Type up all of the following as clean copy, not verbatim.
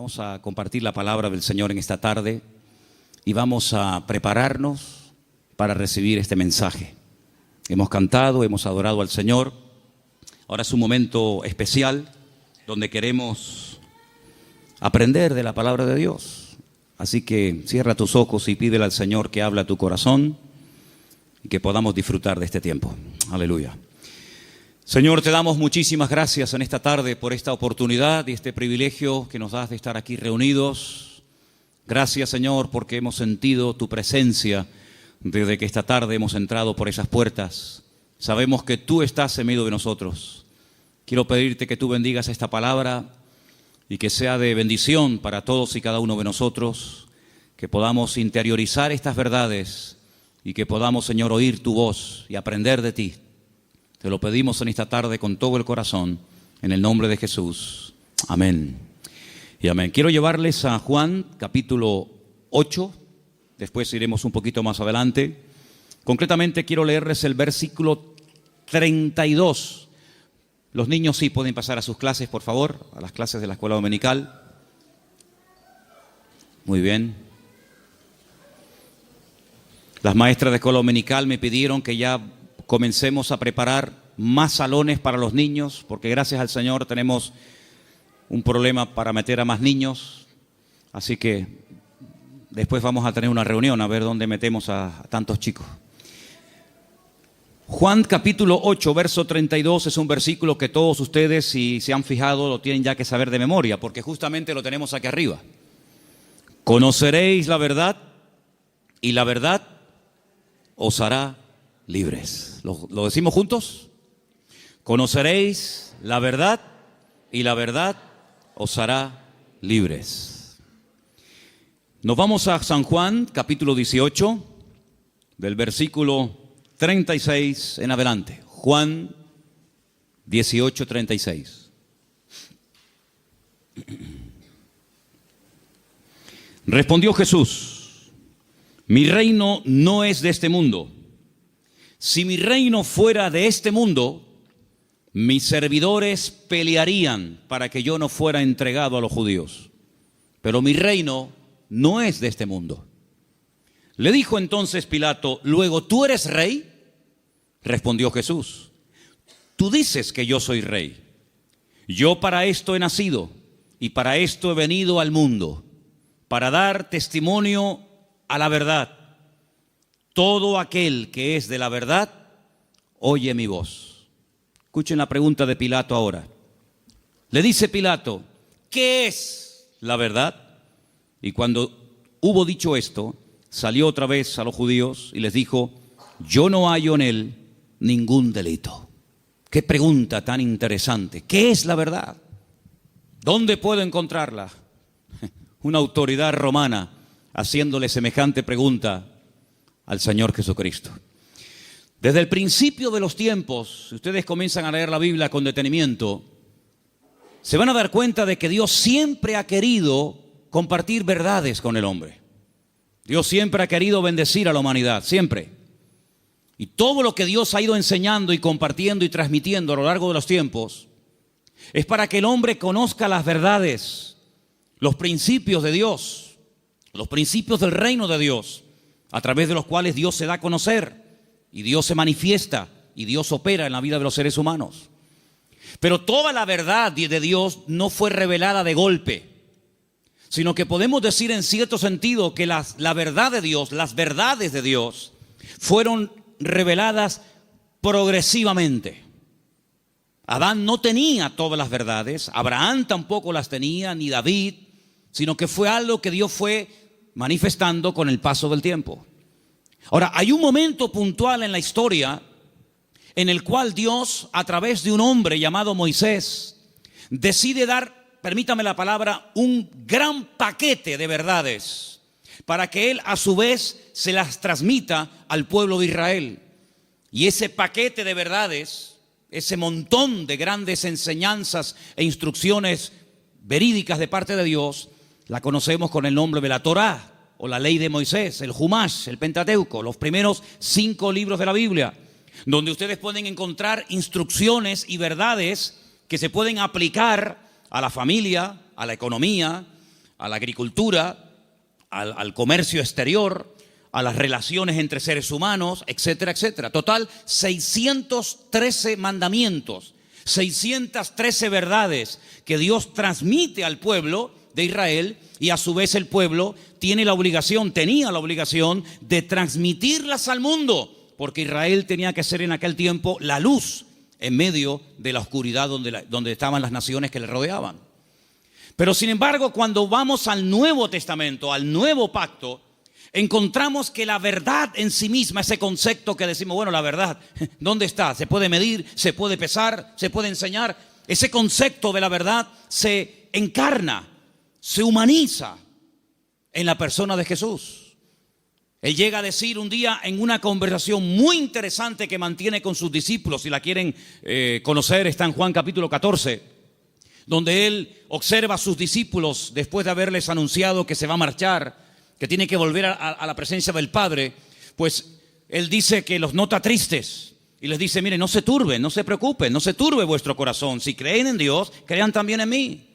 Vamos a compartir la palabra del Señor en esta tarde y vamos a prepararnos para recibir este mensaje. Hemos cantado, hemos adorado al Señor. Ahora es un momento especial donde queremos aprender de la palabra de Dios. Así que cierra tus ojos y pídele al Señor que hable a tu corazón y que podamos disfrutar de este tiempo. Aleluya. Señor, te damos muchísimas gracias en esta tarde por esta oportunidad y este privilegio que nos das de estar aquí reunidos. Gracias, Señor, porque hemos sentido tu presencia desde que esta tarde hemos entrado por esas puertas. Sabemos que tú estás en medio de nosotros. Quiero pedirte que tú bendigas esta palabra y que sea de bendición para todos y cada uno de nosotros, que podamos interiorizar estas verdades y que podamos, Señor, oír tu voz y aprender de ti. Te lo pedimos en esta tarde con todo el corazón, en el nombre de Jesús. Amén y amén. Quiero llevarles a Juan capítulo 8, después iremos un poquito más adelante. Concretamente quiero leerles el versículo 32. Los niños sí pueden pasar a sus clases, por favor, a las clases de la escuela dominical. Muy bien. Las maestras de escuela dominical me pidieron que ya comencemos a preparar más salones para los niños, porque gracias al Señor tenemos un problema para meter a más niños. Así que después vamos a tener una reunión a ver dónde metemos a tantos chicos. Juan capítulo 8, verso 32 es un versículo que todos ustedes, si se han fijado, lo tienen ya que saber de memoria, porque justamente lo tenemos aquí arriba. Conoceréis la verdad y la verdad os hará libres. ¿Lo decimos juntos? Conoceréis la verdad y la verdad os hará libres. Nos vamos a San Juan, capítulo 18, del versículo 36 en adelante. Juan 18, 36. Respondió Jesús: mi reino no es de este mundo. Si mi reino fuera de este mundo, mis servidores pelearían para que yo no fuera entregado a los judíos. Pero mi reino no es de este mundo. Le dijo entonces Pilato: ¿luego tú eres rey? Respondió Jesús: tú dices que yo soy rey. Yo para esto he nacido y para esto he venido al mundo, para dar testimonio a la verdad. Todo aquel que es de la verdad, oye mi voz. Escuchen la pregunta de Pilato ahora. Le dice Pilato: ¿qué es la verdad? Y cuando hubo dicho esto, salió otra vez a los judíos y les dijo: yo no hallo en él ningún delito. Qué pregunta tan interesante. ¿Qué es la verdad? ¿Dónde puedo encontrarla? Una autoridad romana haciéndole semejante pregunta al Señor Jesucristo. Desde el principio de los tiempos, si ustedes comienzan a leer la Biblia con detenimiento, se van a dar cuenta de que Dios siempre ha querido compartir verdades con el hombre. Dios siempre ha querido bendecir a la humanidad, siempre. Y todo lo que Dios ha ido enseñando y compartiendo y transmitiendo a lo largo de los tiempos es para que el hombre conozca las verdades, los principios de Dios, los principios del reino de Dios, a través de los cuales Dios se da a conocer y Dios se manifiesta y Dios opera en la vida de los seres humanos. Pero toda la verdad de Dios no fue revelada de golpe, sino que podemos decir en cierto sentido que la verdad de Dios, las verdades de Dios, fueron reveladas progresivamente. Adán no tenía todas las verdades, Abraham tampoco las tenía, ni David, sino que fue algo que Dios fue manifestando con el paso del tiempo. Ahora, hay un momento puntual en la historia en el cual Dios, a través de un hombre llamado Moisés, decide dar, permítame la palabra, un gran paquete de verdades para que él a su vez se las transmita al pueblo de Israel. Y ese paquete de verdades, ese montón de grandes enseñanzas e instrucciones verídicas de parte de Dios, la conocemos con el nombre de la Torá, o la ley de Moisés, el Humash, el Pentateuco, los primeros 5 libros de la Biblia, donde ustedes pueden encontrar instrucciones y verdades que se pueden aplicar a la familia, a la economía, a la agricultura, al comercio exterior, a las relaciones entre seres humanos, etcétera, etcétera. Total, 613 mandamientos, 613 verdades que Dios transmite al pueblo de Israel, y a su vez el pueblo tenía la obligación de transmitirlas al mundo, porque Israel tenía que ser en aquel tiempo la luz en medio de la oscuridad donde estaban las naciones que le rodeaban. Pero sin embargo, cuando vamos al Nuevo Testamento, al Nuevo Pacto, encontramos que la verdad en sí misma, ese concepto que decimos, bueno, la verdad, ¿dónde está? ¿Se puede medir? ¿Se puede pesar? ¿Se puede enseñar? Ese concepto de la verdad se encarna, se humaniza en la persona de Jesús. Él llega a decir un día en una conversación muy interesante que mantiene con sus discípulos, si la quieren conocer, está en Juan capítulo 14, donde él observa a sus discípulos después de haberles anunciado que se va a marchar, que tiene que volver a la presencia del Padre. Pues él dice que los nota tristes y les dice, miren, no se turben, no se preocupen, no se turbe vuestro corazón. Si creen en Dios, crean también en mí.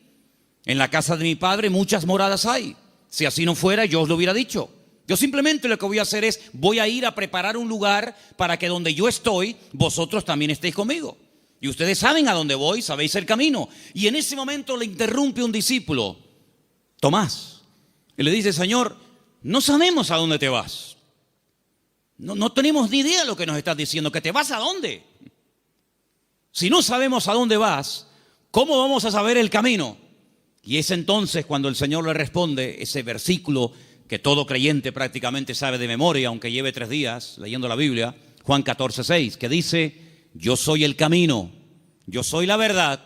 En la casa de mi Padre muchas moradas hay. Si así no fuera, yo os lo hubiera dicho. Yo simplemente lo que voy a hacer es, voy a ir a preparar un lugar para que donde yo estoy, vosotros también estéis conmigo. Y ustedes saben a dónde voy, sabéis el camino. Y en ese momento le interrumpe un discípulo, Tomás, y le dice, Señor, no sabemos a dónde te vas. No tenemos ni idea de lo que nos estás diciendo. ¿Que te vas a dónde? Si no sabemos a dónde vas, ¿cómo vamos a saber el camino? Y es entonces cuando el Señor le responde ese versículo que todo creyente prácticamente sabe de memoria, aunque lleve 3 días leyendo la Biblia, Juan 14:6, que dice, yo soy el camino, yo soy la verdad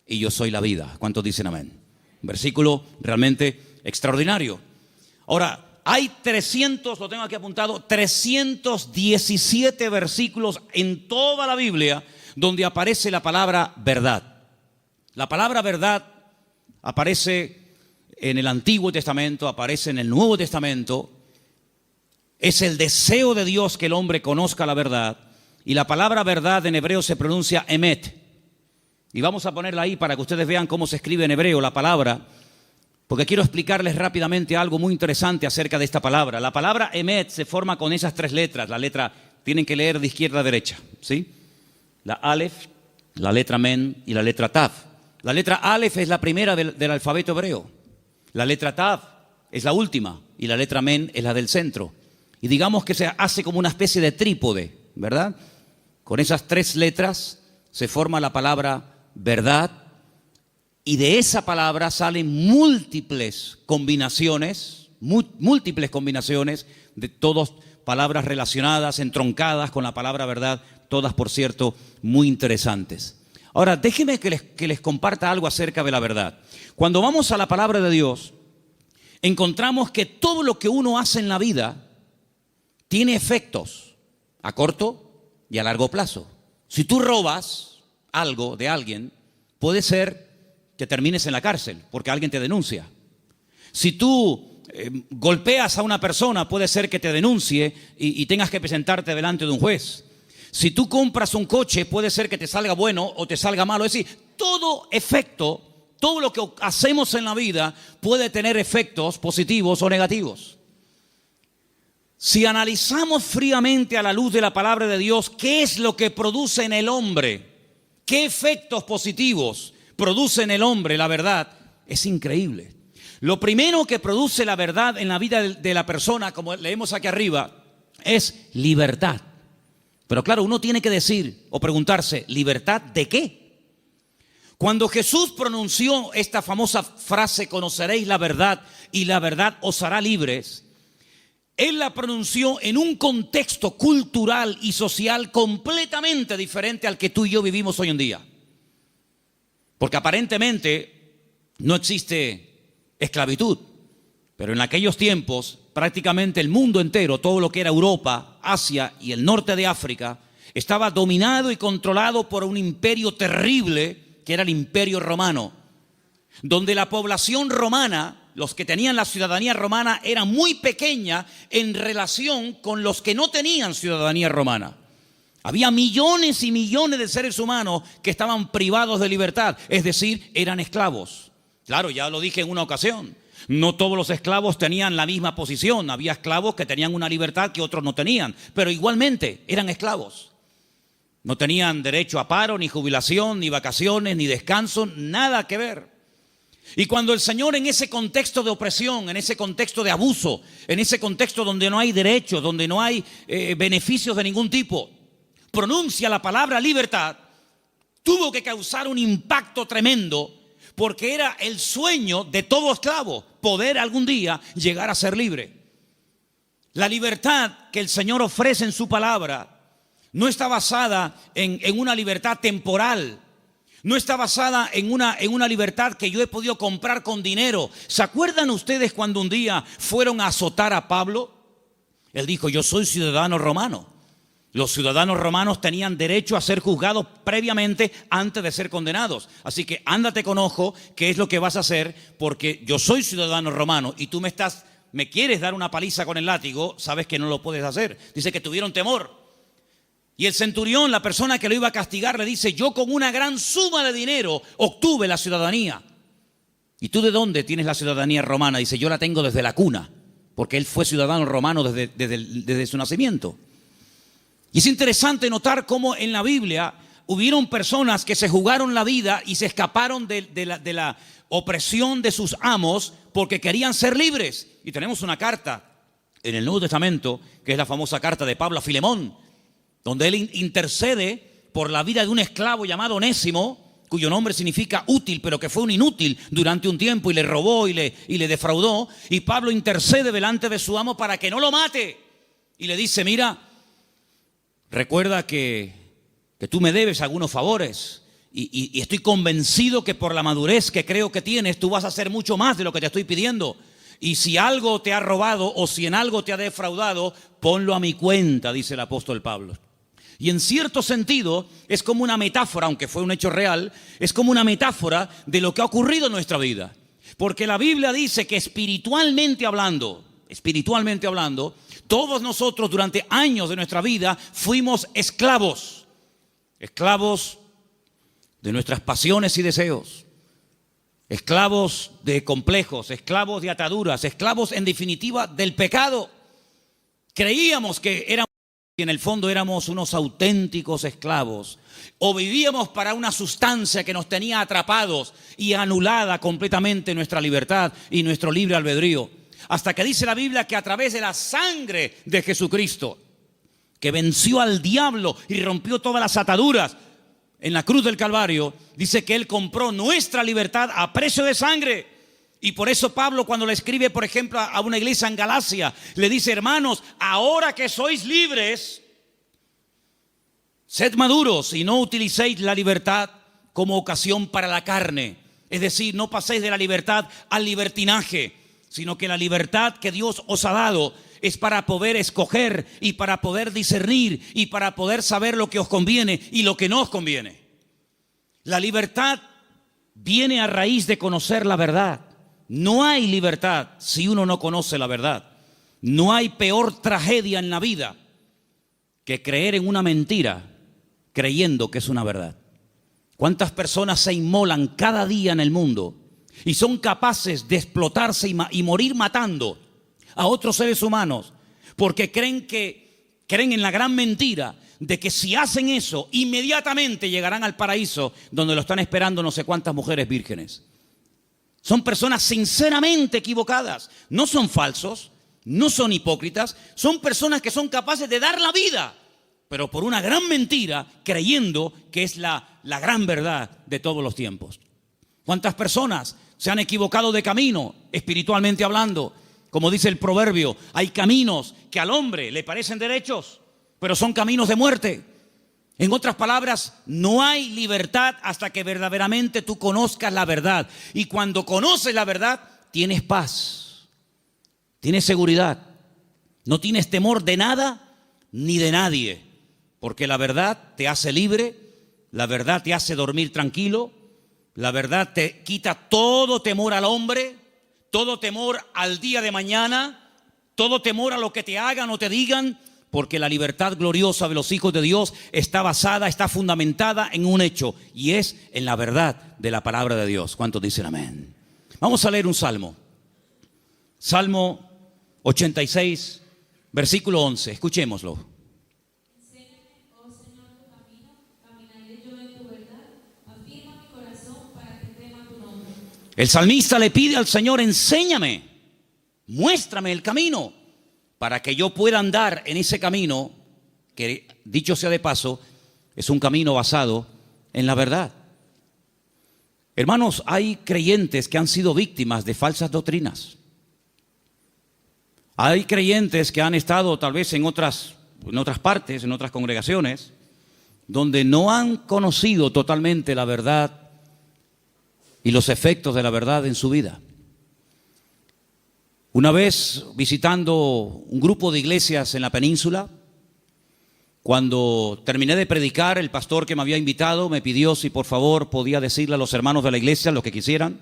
y yo soy la vida. ¿Cuántos dicen amén? Un versículo realmente extraordinario. Ahora, hay 300, lo tengo aquí apuntado, 317 versículos en toda la Biblia donde aparece la palabra verdad. La palabra verdad aparece en el Antiguo Testamento, aparece en el Nuevo Testamento. Es el deseo de Dios que el hombre conozca la verdad. Y la palabra verdad en hebreo se pronuncia emet. Y vamos a ponerla ahí para que ustedes vean cómo se escribe en hebreo la palabra, porque quiero explicarles rápidamente algo muy interesante acerca de esta palabra. La palabra emet se forma con esas 3 letras. La letra, tienen que leer de izquierda a derecha, ¿sí? La alef, la letra men y la letra tav. La letra alef es la primera del alfabeto hebreo. La letra tav es la última y la letra men es la del centro. Y digamos que se hace como una especie de trípode, ¿verdad? Con esas 3 letras se forma la palabra verdad, y de esa palabra salen múltiples combinaciones de todas palabras relacionadas, entroncadas con la palabra verdad, todas, por cierto, muy interesantes. Ahora, déjenme que les comparta algo acerca de la verdad. Cuando vamos a la palabra de Dios, encontramos que todo lo que uno hace en la vida tiene efectos a corto y a largo plazo. Si tú robas algo de alguien, puede ser que termines en la cárcel porque alguien te denuncia. Si tú golpeas a una persona, puede ser que te denuncie y tengas que presentarte delante de un juez. Si tú compras un coche, puede ser que te salga bueno o te salga malo. Es decir, todo efecto, todo lo que hacemos en la vida puede tener efectos positivos o negativos. Si analizamos fríamente a la luz de la palabra de Dios, ¿qué es lo que produce en el hombre? ¿Qué efectos positivos produce en el hombre la verdad? Es increíble. Lo primero que produce la verdad en la vida de la persona, como leemos aquí arriba, es libertad. Pero claro, uno tiene que decir o preguntarse, ¿libertad de qué? Cuando Jesús pronunció esta famosa frase, conoceréis la verdad y la verdad os hará libres, Él la pronunció en un contexto cultural y social completamente diferente al que tú y yo vivimos hoy en día. Porque aparentemente no existe esclavitud, pero en aquellos tiempos prácticamente el mundo entero, todo lo que era Europa, Asia y el norte de África, estaba dominado y controlado por un imperio terrible que era el Imperio Romano, donde la población romana, los que tenían la ciudadanía romana, era muy pequeña en relación con los que no tenían ciudadanía romana. Había millones y millones de seres humanos que estaban privados de libertad, es decir, eran esclavos. Claro, ya lo dije en una ocasión. No todos los esclavos tenían la misma posición. Había esclavos que tenían una libertad que otros no tenían, pero igualmente eran esclavos. No tenían derecho a paro, ni jubilación, ni vacaciones, ni descanso, nada que ver. Y cuando el Señor, en ese contexto de opresión, en ese contexto de abuso, en ese contexto donde no hay derechos, donde no hay beneficios de ningún tipo, pronuncia la palabra libertad, tuvo que causar un impacto tremendo, porque era el sueño de todo esclavo, poder algún día llegar a ser libre. La libertad que el Señor ofrece en su palabra no está basada en una libertad temporal, no está basada en una libertad que yo he podido comprar con dinero. ¿Se acuerdan ustedes cuando un día fueron a azotar a Pablo? Él dijo: yo soy ciudadano romano. Los ciudadanos romanos tenían derecho a ser juzgados previamente antes de ser condenados. Así que ándate con ojo qué es lo que vas a hacer, porque yo soy ciudadano romano y tú me quieres dar una paliza con el látigo, sabes que no lo puedes hacer. Dice que tuvieron temor. Y el centurión, la persona que lo iba a castigar, le dice: yo con una gran suma de dinero obtuve la ciudadanía. ¿Y tú de dónde tienes la ciudadanía romana? Dice: yo la tengo desde la cuna, porque él fue ciudadano romano desde su nacimiento. Y es interesante notar cómo en la Biblia hubieron personas que se jugaron la vida y se escaparon de la opresión de sus amos porque querían ser libres. Y tenemos una carta en el Nuevo Testamento, que es la famosa carta de Pablo a Filemón, donde él intercede por la vida de un esclavo llamado Onésimo, cuyo nombre significa útil, pero que fue un inútil durante un tiempo y le robó y le defraudó. Y Pablo intercede delante de su amo para que no lo mate. Y le dice: mira, recuerda que tú me debes algunos favores y estoy convencido que por la madurez que creo que tienes, tú vas a hacer mucho más de lo que te estoy pidiendo. Y si algo te ha robado o si en algo te ha defraudado, ponlo a mi cuenta, dice el apóstol Pablo. Y en cierto sentido es como una metáfora, aunque fue un hecho real, es como una metáfora de lo que ha ocurrido en nuestra vida. Porque la Biblia dice que espiritualmente hablando, todos nosotros durante años de nuestra vida fuimos esclavos de nuestras pasiones y deseos, esclavos de complejos, esclavos de ataduras, esclavos en definitiva del pecado. Creíamos que éramos, y en el fondo éramos unos auténticos esclavos, o vivíamos para una sustancia que nos tenía atrapados y anulada completamente nuestra libertad y nuestro libre albedrío. Hasta que dice la Biblia que a través de la sangre de Jesucristo, que venció al diablo y rompió todas las ataduras en la cruz del Calvario, dice que Él compró nuestra libertad a precio de sangre. Y por eso Pablo, cuando le escribe, por ejemplo, a una iglesia en Galacia, le dice: hermanos, ahora que sois libres, sed maduros y no utilicéis la libertad como ocasión para la carne. Es decir, no paséis de la libertad al libertinaje, sino que la libertad que Dios os ha dado es para poder escoger y para poder discernir y para poder saber lo que os conviene y lo que no os conviene. La libertad viene a raíz de conocer la verdad. No hay libertad si uno no conoce la verdad. No hay peor tragedia en la vida que creer en una mentira creyendo que es una verdad. ¿Cuántas personas se inmolan cada día en el mundo y son capaces de explotarse y morir matando a otros seres humanos porque creen en la gran mentira de que si hacen eso inmediatamente llegarán al paraíso donde lo están esperando no sé cuántas mujeres vírgenes? Son personas sinceramente equivocadas. No son falsos, no son hipócritas, son personas que son capaces de dar la vida, pero por una gran mentira, creyendo que es la gran verdad de todos los tiempos. ¿Cuántas personas se han equivocado de camino, espiritualmente hablando? Como dice el proverbio, hay caminos que al hombre le parecen derechos, pero son caminos de muerte. En otras palabras, no hay libertad hasta que verdaderamente tú conozcas la verdad. Y cuando conoces la verdad, tienes paz, tienes seguridad, no tienes temor de nada ni de nadie, porque la verdad te hace libre, la verdad te hace dormir tranquilo, la verdad te quita todo temor al hombre, todo temor al día de mañana, todo temor a lo que te hagan o te digan. Porque la libertad gloriosa de los hijos de Dios está basada, está fundamentada en un hecho, y es en la verdad de la palabra de Dios. ¿Cuántos dicen amén? Vamos a leer un salmo. Salmo 86, versículo 11. Escuchémoslo. Enséñame, oh Señor, tu camino, caminaré yo en tu verdad. Afirma mi corazón para que tema tu nombre. El salmista le pide al Señor: enséñame, muéstrame el camino, para que yo pueda andar en ese camino, que dicho sea de paso, es un camino basado en la verdad. Hermanos, hay creyentes que han sido víctimas de falsas doctrinas. Hay creyentes que han estado tal vez en otras partes, en otras congregaciones, donde no han conocido totalmente la verdad y los efectos de la verdad en su vida. Una vez visitando un grupo de iglesias en la península, cuando terminé de predicar, el pastor que me había invitado me pidió si por favor podía decirle a los hermanos de la iglesia, los que quisieran,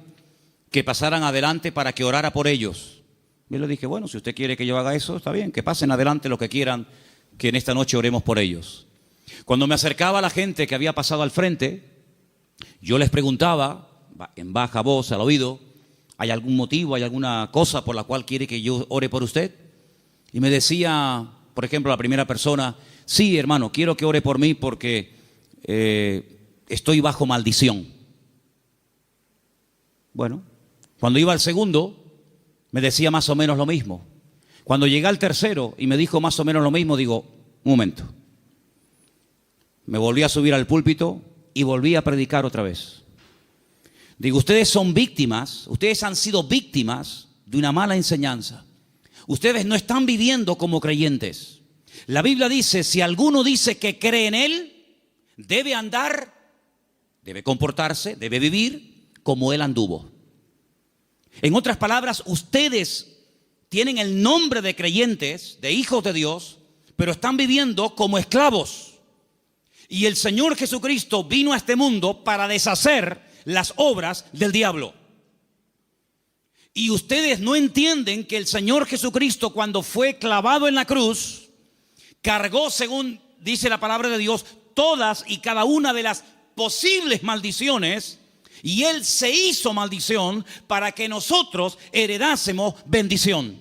que pasaran adelante para que orara por ellos. Yo le dije: bueno, si usted quiere que yo haga eso, está bien, que pasen adelante los que quieran, que en esta noche oremos por ellos. Cuando me acercaba a la gente que había pasado al frente, yo les preguntaba en baja voz al oído: ¿hay algún motivo, hay alguna cosa por la cual quiere que yo ore por usted? Y me decía, por ejemplo, la primera persona: sí, hermano, quiero que ore por mí porque estoy bajo maldición. Bueno, cuando iba al segundo, me decía más o menos lo mismo. Cuando llegué al tercero y me dijo más o menos lo mismo, digo: un momento. Me volví a subir al púlpito y volví a predicar otra vez. Digo: ustedes son víctimas, ustedes han sido víctimas de una mala enseñanza. Ustedes no están viviendo como creyentes. La Biblia dice: si alguno dice que cree en Él, debe andar, debe comportarse, debe vivir como Él anduvo. En otras palabras, ustedes tienen el nombre de creyentes, de hijos de Dios, pero están viviendo como esclavos. Y el Señor Jesucristo vino a este mundo para deshacer las obras del diablo. Y ustedes no entienden que el Señor Jesucristo, cuando fue clavado en la cruz, cargó, según dice la palabra de Dios, todas y cada una de las posibles maldiciones, y Él se hizo maldición para que nosotros heredásemos bendición.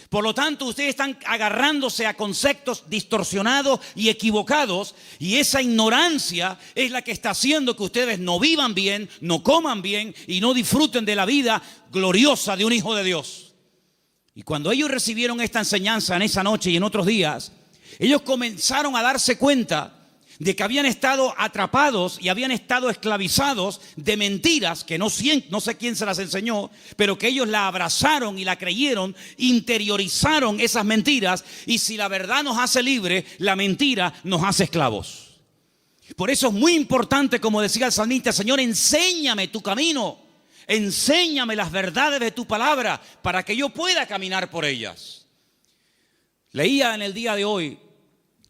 Por lo tanto, ustedes están agarrándose a conceptos distorsionados y equivocados, y esa ignorancia es la que está haciendo que ustedes no vivan bien, no coman bien y no disfruten de la vida gloriosa de un hijo de Dios. Y cuando ellos recibieron esta enseñanza en esa noche y en otros días, ellos comenzaron a darse cuenta de que habían estado atrapados y habían estado esclavizados de mentiras que no sé quién se las enseñó, pero que ellos la abrazaron y la creyeron, interiorizaron esas mentiras, y si la verdad nos hace libres, la mentira nos hace esclavos. Por eso es muy importante, como decía el salmista: Señor, enséñame tu camino, enséñame las verdades de tu palabra para que yo pueda caminar por ellas. Leía en el día de hoy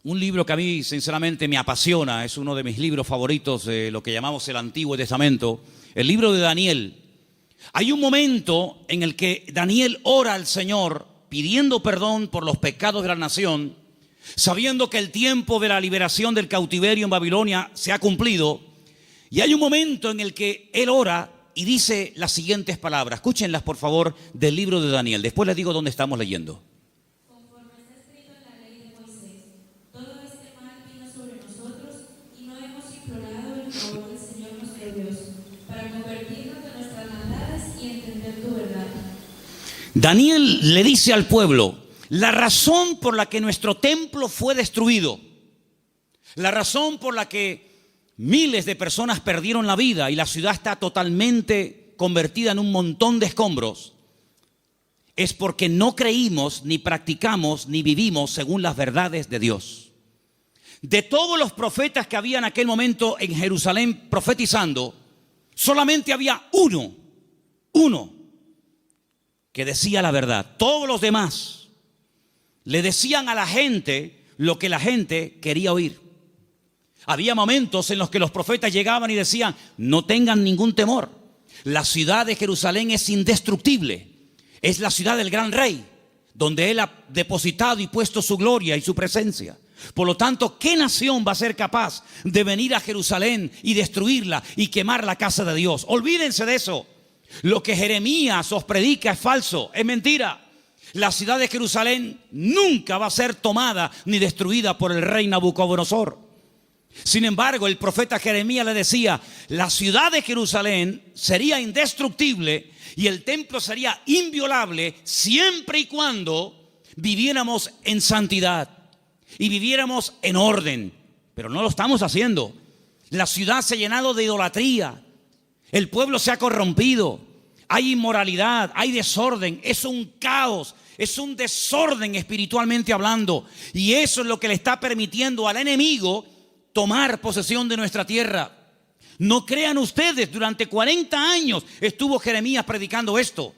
un libro que a mí sinceramente me apasiona, es uno de mis libros favoritos de lo que llamamos el Antiguo Testamento, el libro de Daniel. Hay un momento en el que Daniel ora al Señor pidiendo perdón por los pecados de la nación, sabiendo que el tiempo de la liberación del cautiverio en Babilonia se ha cumplido. Y hay un momento en el que él ora y dice las siguientes palabras. Escúchenlas por favor del libro de Daniel, después les digo dónde estamos leyendo. Daniel le dice al pueblo: la razón por la que nuestro templo fue destruido, la razón por la que miles de personas perdieron la vida y la ciudad está totalmente convertida en un montón de escombros, es porque no creímos, ni practicamos, ni vivimos según las verdades de Dios. De todos los profetas que había en aquel momento en Jerusalén profetizando, solamente había uno que decía la verdad. Todos los demás le decían a la gente lo que la gente quería oír. Había momentos en los que los profetas llegaban y decían: no tengan ningún temor, la ciudad de Jerusalén es indestructible, es la ciudad del gran rey, donde Él ha depositado y puesto su gloria y su presencia. Por lo tanto, ¿qué nación va a ser capaz de venir a Jerusalén y destruirla y quemar la casa de Dios? Olvídense de eso. Lo que Jeremías os predica es falso, es mentira. La ciudad de Jerusalén nunca va a ser tomada ni destruida por el rey Nabucodonosor. Sin embargo, el profeta Jeremías le decía, la ciudad de Jerusalén sería indestructible y el templo sería inviolable siempre y cuando viviéramos en santidad y viviéramos en orden. Pero no lo estamos haciendo. La ciudad se ha llenado de idolatría. El pueblo se ha corrompido. Hay inmoralidad, hay desorden. Es un caos, es un desorden espiritualmente hablando. Y eso es lo que le está permitiendo al enemigo tomar posesión de nuestra tierra. No crean ustedes, durante 40 años estuvo Jeremías predicando esto.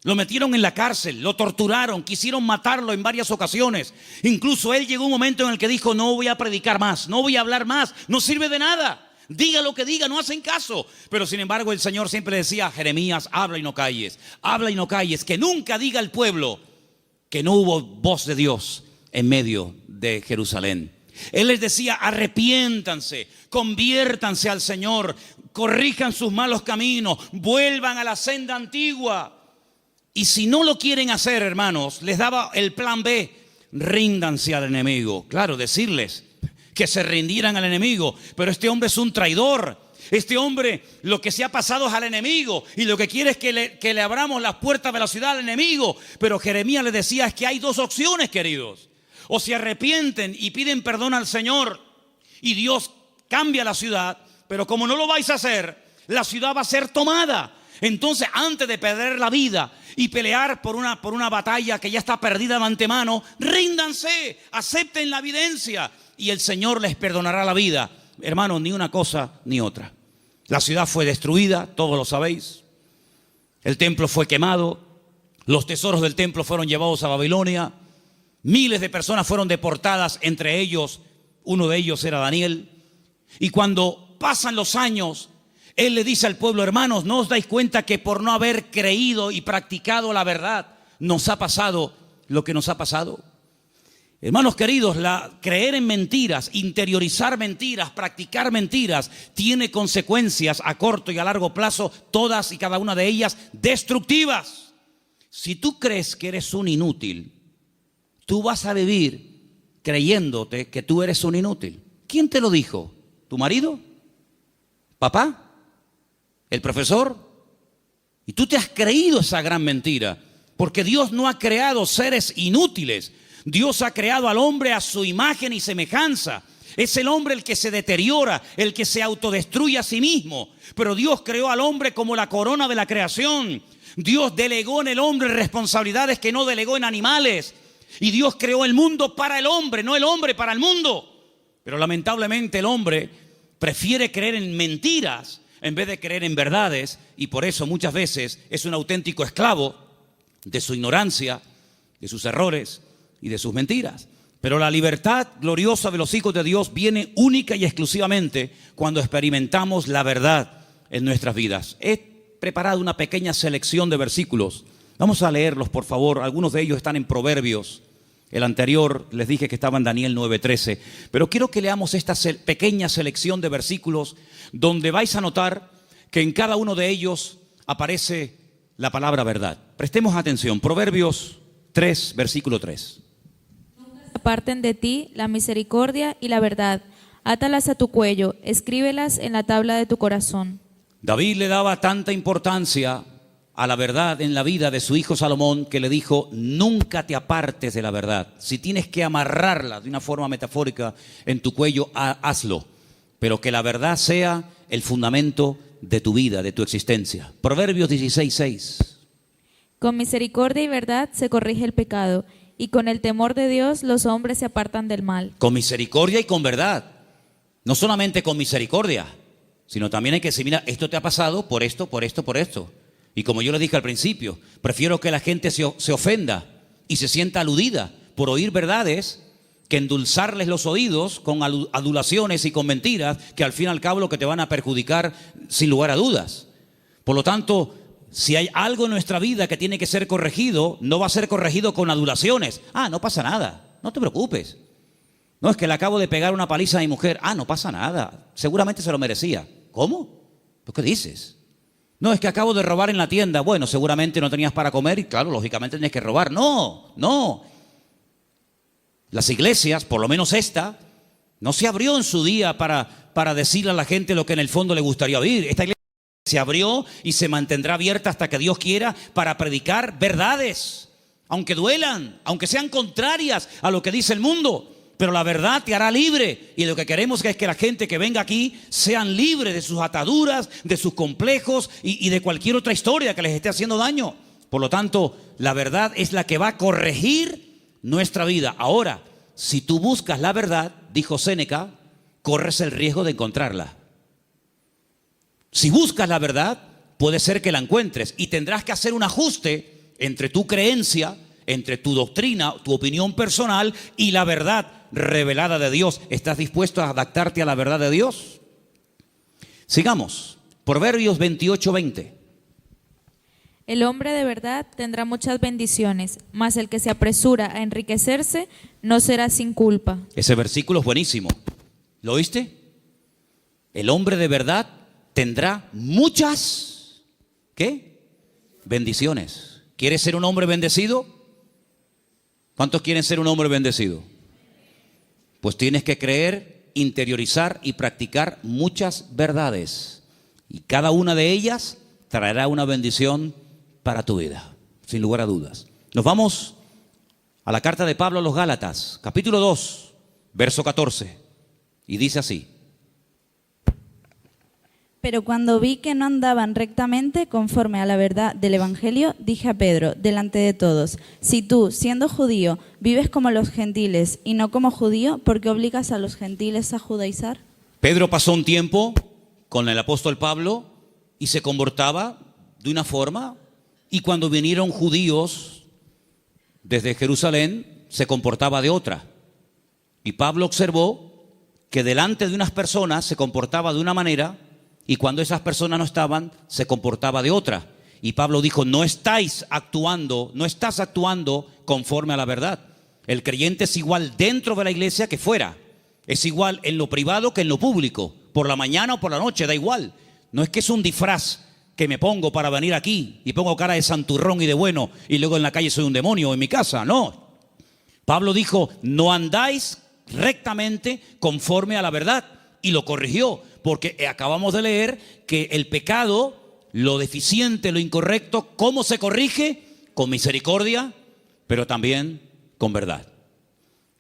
Lo metieron en la cárcel, lo torturaron, quisieron matarlo en varias ocasiones. Incluso él llegó un momento en el que dijo, no voy a predicar más, no voy a hablar más, no sirve de nada. Diga lo que diga, no hacen caso. Pero sin embargo el Señor siempre le decía, Jeremías, habla y no calles, habla y no calles. Que nunca diga el pueblo que no hubo voz de Dios en medio de Jerusalén. Él les decía, arrepiéntanse, conviértanse al Señor, corrijan sus malos caminos, vuelvan a la senda antigua. Y si no lo quieren hacer, hermanos, les daba el plan B, ríndanse al enemigo. Claro, decirles que se rindieran al enemigo, pero este hombre es un traidor. Este hombre lo que se ha pasado es al enemigo y lo que quiere es que le abramos las puertas de la ciudad al enemigo. Pero Jeremías le decía, es que hay dos opciones, queridos. O se arrepienten y piden perdón al Señor y Dios cambia la ciudad, pero como no lo vais a hacer, la ciudad va a ser tomada. Entonces, antes de perder la vida y pelear por una batalla que ya está perdida de antemano, ríndanse, acepten la evidencia y el Señor les perdonará la vida. Hermanos, ni una cosa ni otra. La ciudad fue destruida, todos lo sabéis. El templo fue quemado, los tesoros del templo fueron llevados a Babilonia. Miles de personas fueron deportadas, entre ellos, uno de ellos era Daniel. Y cuando pasan los años, él le dice al pueblo, hermanos, ¿no os dais cuenta que por no haber creído y practicado la verdad, nos ha pasado lo que nos ha pasado? Hermanos queridos, creer en mentiras, interiorizar mentiras, practicar mentiras, tiene consecuencias a corto y a largo plazo, todas y cada una de ellas destructivas. Si tú crees que eres un inútil, tú vas a vivir creyéndote que tú eres un inútil. ¿Quién te lo dijo? ¿Tu marido? ¿Papá? ¿El profesor? Y tú te has creído esa gran mentira, porque Dios no ha creado seres inútiles. Dios ha creado al hombre a su imagen y semejanza. Es el hombre el que se deteriora, el que se autodestruye a sí mismo. Pero Dios creó al hombre como la corona de la creación. Dios delegó en el hombre responsabilidades que no delegó en animales. Y Dios creó el mundo para el hombre, no el hombre para el mundo. Pero lamentablemente el hombre prefiere creer en mentiras en vez de creer en verdades. Y por eso muchas veces es un auténtico esclavo de su ignorancia, de sus errores y de sus mentiras. Pero la libertad gloriosa de los hijos de Dios viene única y exclusivamente cuando experimentamos la verdad en nuestras vidas. He preparado una pequeña selección de versículos. Vamos a leerlos, por favor. Algunos de ellos están en Proverbios. El anterior les dije que estaba en Daniel 9:13. Pero quiero que leamos esta pequeña selección de versículos donde vais a notar que en cada uno de ellos aparece la palabra verdad. Prestemos atención. Proverbios 3, versículo 3. Aparten de ti la misericordia y la verdad. Átalas a tu cuello, escríbelas en la tabla de tu corazón. David le daba tanta importancia a la verdad en la vida de su hijo Salomón que le dijo, nunca te apartes de la verdad. Si tienes que amarrarla de una forma metafórica en tu cuello, hazlo. Pero que la verdad sea el fundamento de tu vida, de tu existencia. Proverbios 16:6. Con misericordia y verdad se corrige el pecado, y con el temor de Dios los hombres se apartan del mal. Con misericordia y con verdad. No solamente con misericordia, sino también hay que decir, mira, esto te ha pasado por esto, por esto, por esto. Y como yo le dije al principio, prefiero que la gente se ofenda y se sienta aludida por oír verdades que endulzarles los oídos con adulaciones y con mentiras que al fin y al cabo lo que te van a perjudicar sin lugar a dudas. Por lo tanto, si hay algo en nuestra vida que tiene que ser corregido, no va a ser corregido con adulaciones. No pasa nada, no te preocupes. No, es que le acabo de pegar una paliza a mi mujer. No pasa nada, seguramente se lo merecía. ¿Cómo? ¿Pues qué dices? No, es que acabo de robar en la tienda. Bueno, seguramente no tenías para comer y claro, lógicamente tenías que robar. No, no. Las iglesias, por lo menos esta, no se abrió en su día para decirle a la gente lo que en el fondo le gustaría oír. Esta iglesia se abrió y se mantendrá abierta hasta que Dios quiera para predicar verdades, aunque duelan, aunque sean contrarias a lo que dice el mundo. Pero la verdad te hará libre y lo que queremos es que la gente que venga aquí sean libres de sus ataduras, de sus complejos y de cualquier otra historia que les esté haciendo daño. Por lo tanto, la verdad es la que va a corregir nuestra vida. Ahora, si tú buscas la verdad, dijo Séneca, corres el riesgo de encontrarla. Si buscas la verdad, puede ser que la encuentres y tendrás que hacer un ajuste entre tu creencia, entre tu doctrina, tu opinión personal y la verdad revelada de Dios. ¿Estás dispuesto a adaptarte a la verdad de Dios? Sigamos. Proverbios 28:20. El hombre de verdad tendrá muchas bendiciones, mas el que se apresura a enriquecerse no será sin culpa. Ese versículo es buenísimo. ¿Lo oíste? El hombre de verdad tendrá muchas, ¿qué? Bendiciones. ¿Quieres ser un hombre bendecido? ¿Cuántos quieren ser un hombre bendecido? Pues tienes que creer, interiorizar y practicar muchas verdades. Y cada una de ellas traerá una bendición para tu vida, sin lugar a dudas. Nos vamos a la carta de Pablo a los Gálatas, capítulo 2, verso 14. Y dice así. Pero cuando vi que no andaban rectamente conforme a la verdad del Evangelio, dije a Pedro, delante de todos, si tú, siendo judío, vives como los gentiles y no como judío, ¿por qué obligas a los gentiles a judaizar? Pedro pasó un tiempo con el apóstol Pablo y se comportaba de una forma, y cuando vinieron judíos desde Jerusalén, se comportaba de otra. Y Pablo observó que delante de unas personas se comportaba de una manera, y cuando esas personas no estaban, se comportaba de otra. Y Pablo dijo, no estás actuando conforme a la verdad. El creyente es igual dentro de la iglesia que fuera. Es igual en lo privado que en lo público. Por la mañana o por la noche, da igual. No es que es un disfraz que me pongo para venir aquí y pongo cara de santurrón y de bueno y luego en la calle soy un demonio en mi casa. No. Pablo dijo, no andáis rectamente conforme a la verdad. Y lo corrigió, porque acabamos de leer que el pecado, lo deficiente, lo incorrecto, ¿cómo se corrige? Con misericordia, pero también con verdad.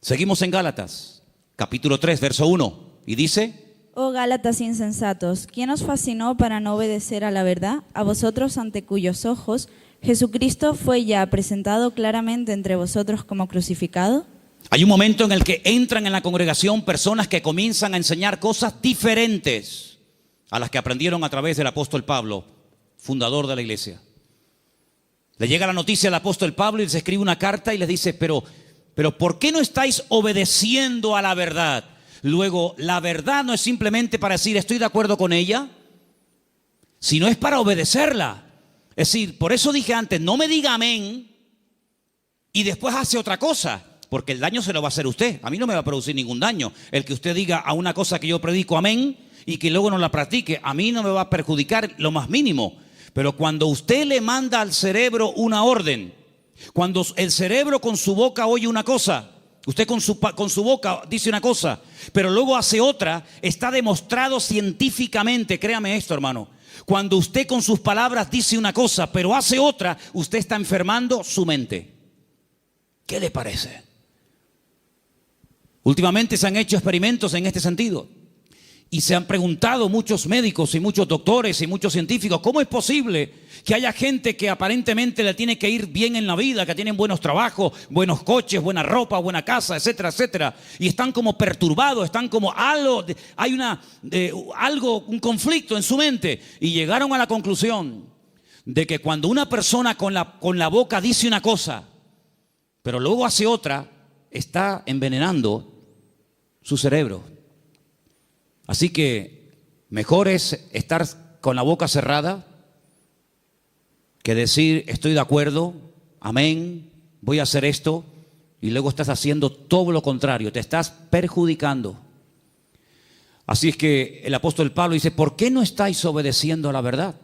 Seguimos en Gálatas, capítulo 3, verso 1, y dice: Oh Gálatas insensatos, ¿quién os fascinó para no obedecer a la verdad? A vosotros ante cuyos ojos Jesucristo fue ya presentado claramente entre vosotros como crucificado. Hay un momento en el que entran en la congregación personas que comienzan a enseñar cosas diferentes a las que aprendieron a través del apóstol Pablo, fundador de la iglesia. Le llega la noticia al apóstol Pablo y les escribe una carta y les dice, pero ¿por qué no estáis obedeciendo a la verdad? Luego, la verdad no es simplemente para decir estoy de acuerdo con ella, sino es para obedecerla. Es decir, por eso dije antes, no me diga amén y después hace otra cosa. Porque el daño se lo va a hacer usted. A mí no me va a producir ningún daño. El que usted diga a una cosa que yo predico amén y que luego no la practique, a mí no me va a perjudicar lo más mínimo. Pero cuando usted le manda al cerebro una orden, cuando el cerebro con su boca oye una cosa, usted con su boca dice una cosa, pero luego hace otra, está demostrado científicamente, créame esto, hermano. Cuando usted con sus palabras dice una cosa, pero hace otra, usted está enfermando su mente. ¿Qué le parece? Últimamente se han hecho experimentos en este sentido y se han preguntado muchos médicos y muchos doctores y muchos científicos, ¿cómo es posible que haya gente que aparentemente le tiene que ir bien en la vida, que tienen buenos trabajos, buenos coches, buena ropa, buena casa, etcétera, etcétera, y están como perturbados, están como hay un conflicto en su mente, y llegaron a la conclusión de que cuando una persona con la boca dice una cosa, pero luego hace otra, está envenenando su cerebro. Así que mejor es estar con la boca cerrada que decir estoy de acuerdo, amén, voy a hacer esto, y luego estás haciendo todo lo contrario, te estás perjudicando. Así es que el apóstol Pablo dice, ¿por qué no estáis obedeciendo a la verdad?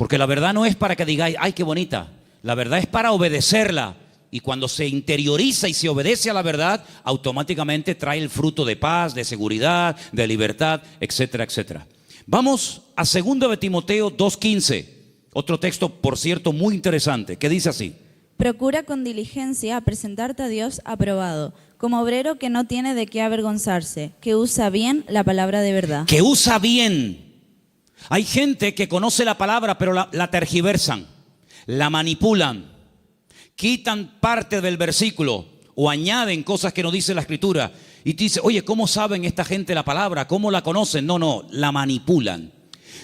Porque la verdad no es para que digáis, ay, qué bonita. La verdad es para obedecerla. Y cuando se interioriza y se obedece a la verdad, automáticamente trae el fruto de paz, de seguridad, de libertad, etcétera, etcétera. Vamos a 2 de Timoteo 2:15. Otro texto, por cierto, muy interesante, que dice así. Procura con diligencia presentarte a Dios aprobado, como obrero que no tiene de qué avergonzarse, que usa bien la palabra de verdad. Que usa bien. Hay gente que conoce la palabra, pero la tergiversan, la manipulan, quitan parte del versículo o añaden cosas que no dice la Escritura. Y te dice, oye, ¿cómo saben esta gente la palabra? ¿Cómo la conocen? No, la manipulan.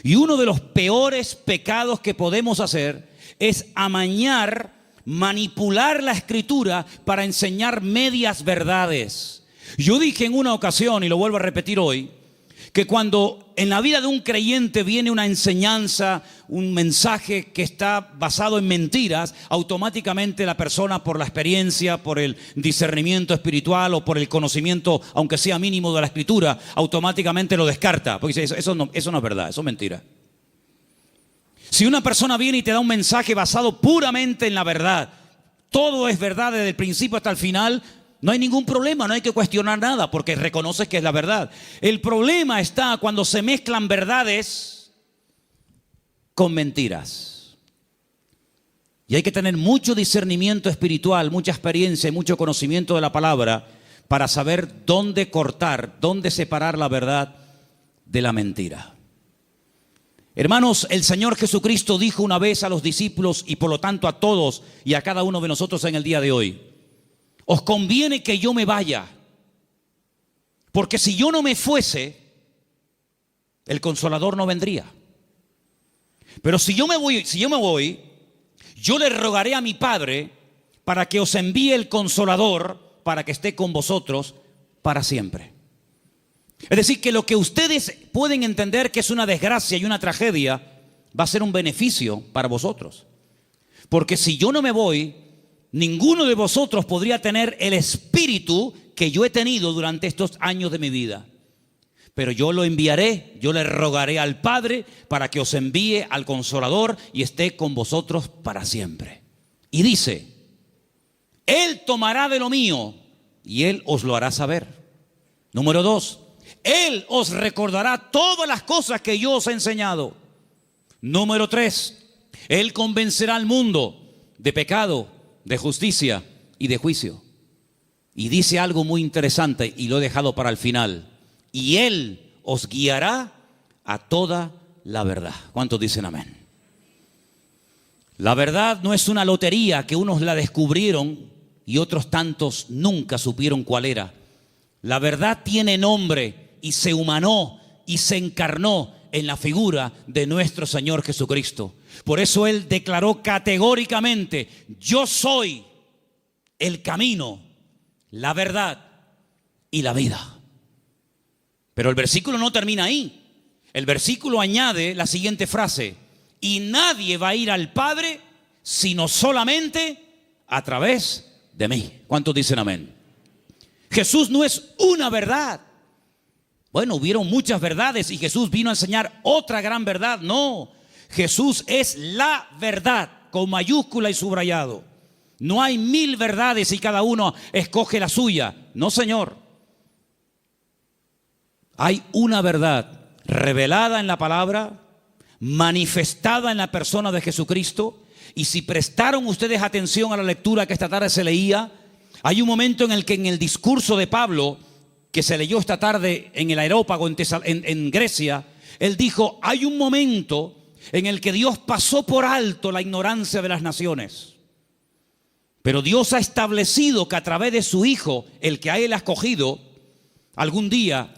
Y uno de los peores pecados que podemos hacer es amañar, manipular la Escritura para enseñar medias verdades. Yo dije en una ocasión, y lo vuelvo a repetir hoy, que cuando en la vida de un creyente viene una enseñanza, un mensaje que está basado en mentiras, automáticamente la persona, por la experiencia, por el discernimiento espiritual o por el conocimiento, aunque sea mínimo, de la Escritura, automáticamente lo descarta, porque dice, eso no es verdad, eso es mentira. Si una persona viene y te da un mensaje basado puramente en la verdad, todo es verdad desde el principio hasta el final, no hay ningún problema, no hay que cuestionar nada porque reconoces que es la verdad. El problema está cuando se mezclan verdades con mentiras. Y hay que tener mucho discernimiento espiritual, mucha experiencia y mucho conocimiento de la palabra para saber dónde cortar, dónde separar la verdad de la mentira. Hermanos, el Señor Jesucristo dijo una vez a los discípulos y por lo tanto a todos y a cada uno de nosotros en el día de hoy: os conviene que yo me vaya, porque si yo no me fuese, el Consolador no vendría. Pero si yo me voy, yo le rogaré a mi Padre para que os envíe el Consolador para que esté con vosotros para siempre. Es decir, que lo que ustedes pueden entender que es una desgracia y una tragedia, va a ser un beneficio para vosotros. Porque si yo no me voy, ninguno de vosotros podría tener el espíritu que yo he tenido durante estos años de mi vida. Pero yo lo enviaré, yo le rogaré al Padre para que os envíe al Consolador y esté con vosotros para siempre. Y dice, Él tomará de lo mío y Él os lo hará saber. Número 2, Él os recordará todas las cosas que yo os he enseñado. Número 3, Él convencerá al mundo de pecado, de justicia y de juicio. Y dice algo muy interesante y lo he dejado para el final. Y Él os guiará a toda la verdad. ¿Cuántos dicen amén? La verdad no es una lotería que unos la descubrieron y otros tantos nunca supieron cuál era. La verdad tiene nombre y se humanó y se encarnó en la figura de nuestro Señor Jesucristo. Por eso Él declaró categóricamente: yo soy el camino, la verdad y la vida. Pero el versículo no termina ahí. El versículo añade la siguiente frase: y nadie va a ir al Padre sino solamente a través de mí. ¿Cuántos dicen amén? Jesús no es una verdad. Bueno, hubieron muchas verdades y Jesús vino a enseñar otra gran verdad. No, Jesús es la verdad, con mayúscula y subrayado. No hay 1000 verdades y cada uno escoge la suya. No, Señor. Hay una verdad revelada en la palabra, manifestada en la persona de Jesucristo. Y si prestaron ustedes atención a la lectura que esta tarde se leía, hay un momento en el que en el discurso de Pablo, que se leyó esta tarde en el Areópago en Grecia, él dijo, hay un momento en el que Dios pasó por alto la ignorancia de las naciones. Pero Dios ha establecido que a través de su Hijo, el que a Él ha escogido, algún día,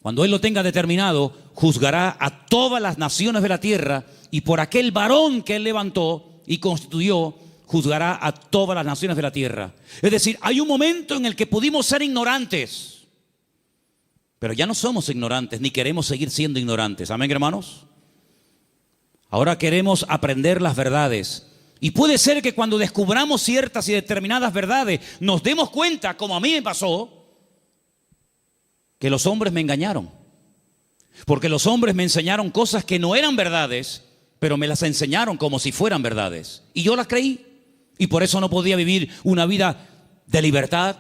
cuando Él lo tenga determinado, juzgará a todas las naciones de la tierra, y por aquel varón que Él levantó y constituyó, juzgará a todas las naciones de la tierra. Es decir, hay un momento en el que pudimos ser ignorantes, pero ya no somos ignorantes, ni queremos seguir siendo ignorantes. ¿Amén, hermanos? Ahora queremos aprender las verdades. Y puede ser que cuando descubramos ciertas y determinadas verdades, nos demos cuenta, como a mí me pasó, que los hombres me engañaron. Porque los hombres me enseñaron cosas que no eran verdades, pero me las enseñaron como si fueran verdades. Y yo las creí. Y por eso no podía vivir una vida de libertad,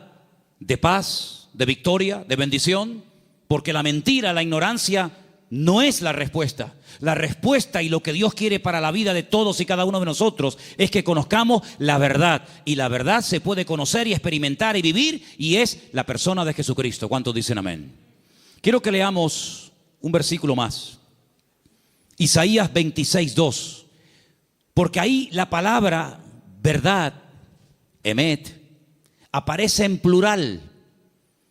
de paz, de victoria, de bendición. Porque la mentira, la ignorancia no es la respuesta. La respuesta y lo que Dios quiere para la vida de todos y cada uno de nosotros es que conozcamos la verdad. Y la verdad se puede conocer y experimentar y vivir, y es la persona de Jesucristo. ¿Cuántos dicen amén? Quiero que leamos un versículo más. Isaías 26:2. Porque ahí la palabra verdad, emet, aparece en plural.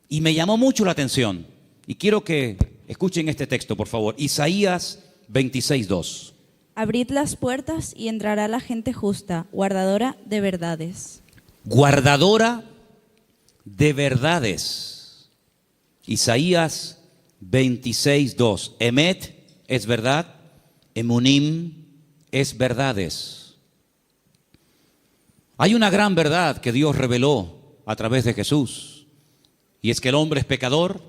Y me llamó mucho la atención. Y quiero que escuchen este texto, por favor. Isaías 26:2. Abrid las puertas y entrará la gente justa, guardadora de verdades. Guardadora de verdades. Isaías 26:2. Emet es verdad, emunim es verdades. Hay una gran verdad que Dios reveló a través de Jesús, y es que el hombre es pecador.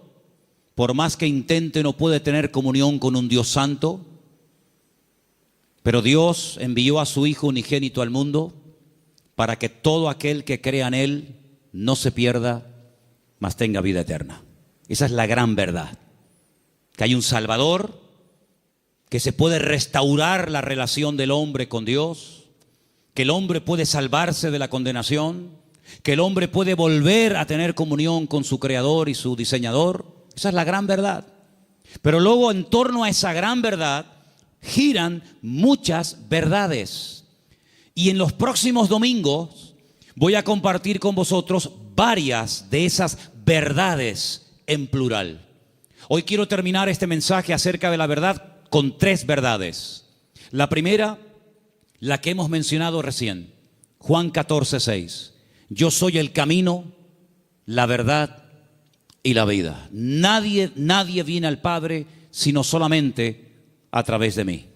Por más que intente, no puede tener comunión con un Dios santo. Pero Dios envió a su Hijo unigénito al mundo para que todo aquel que crea en Él no se pierda, mas tenga vida eterna. Esa es la gran verdad. Que hay un Salvador, que se puede restaurar la relación del hombre con Dios, que el hombre puede salvarse de la condenación, que el hombre puede volver a tener comunión con su Creador y su Diseñador. Esa es la gran verdad. Pero luego, en torno a esa gran verdad giran muchas verdades. Y en los próximos domingos voy a compartir con vosotros varias de esas verdades en plural. Hoy quiero terminar este mensaje acerca de la verdad con 3 verdades. La primera, la que hemos mencionado recién, Juan 14:6. Yo soy el camino, la verdad y la vida. Nadie viene al Padre sino solamente a través de mí.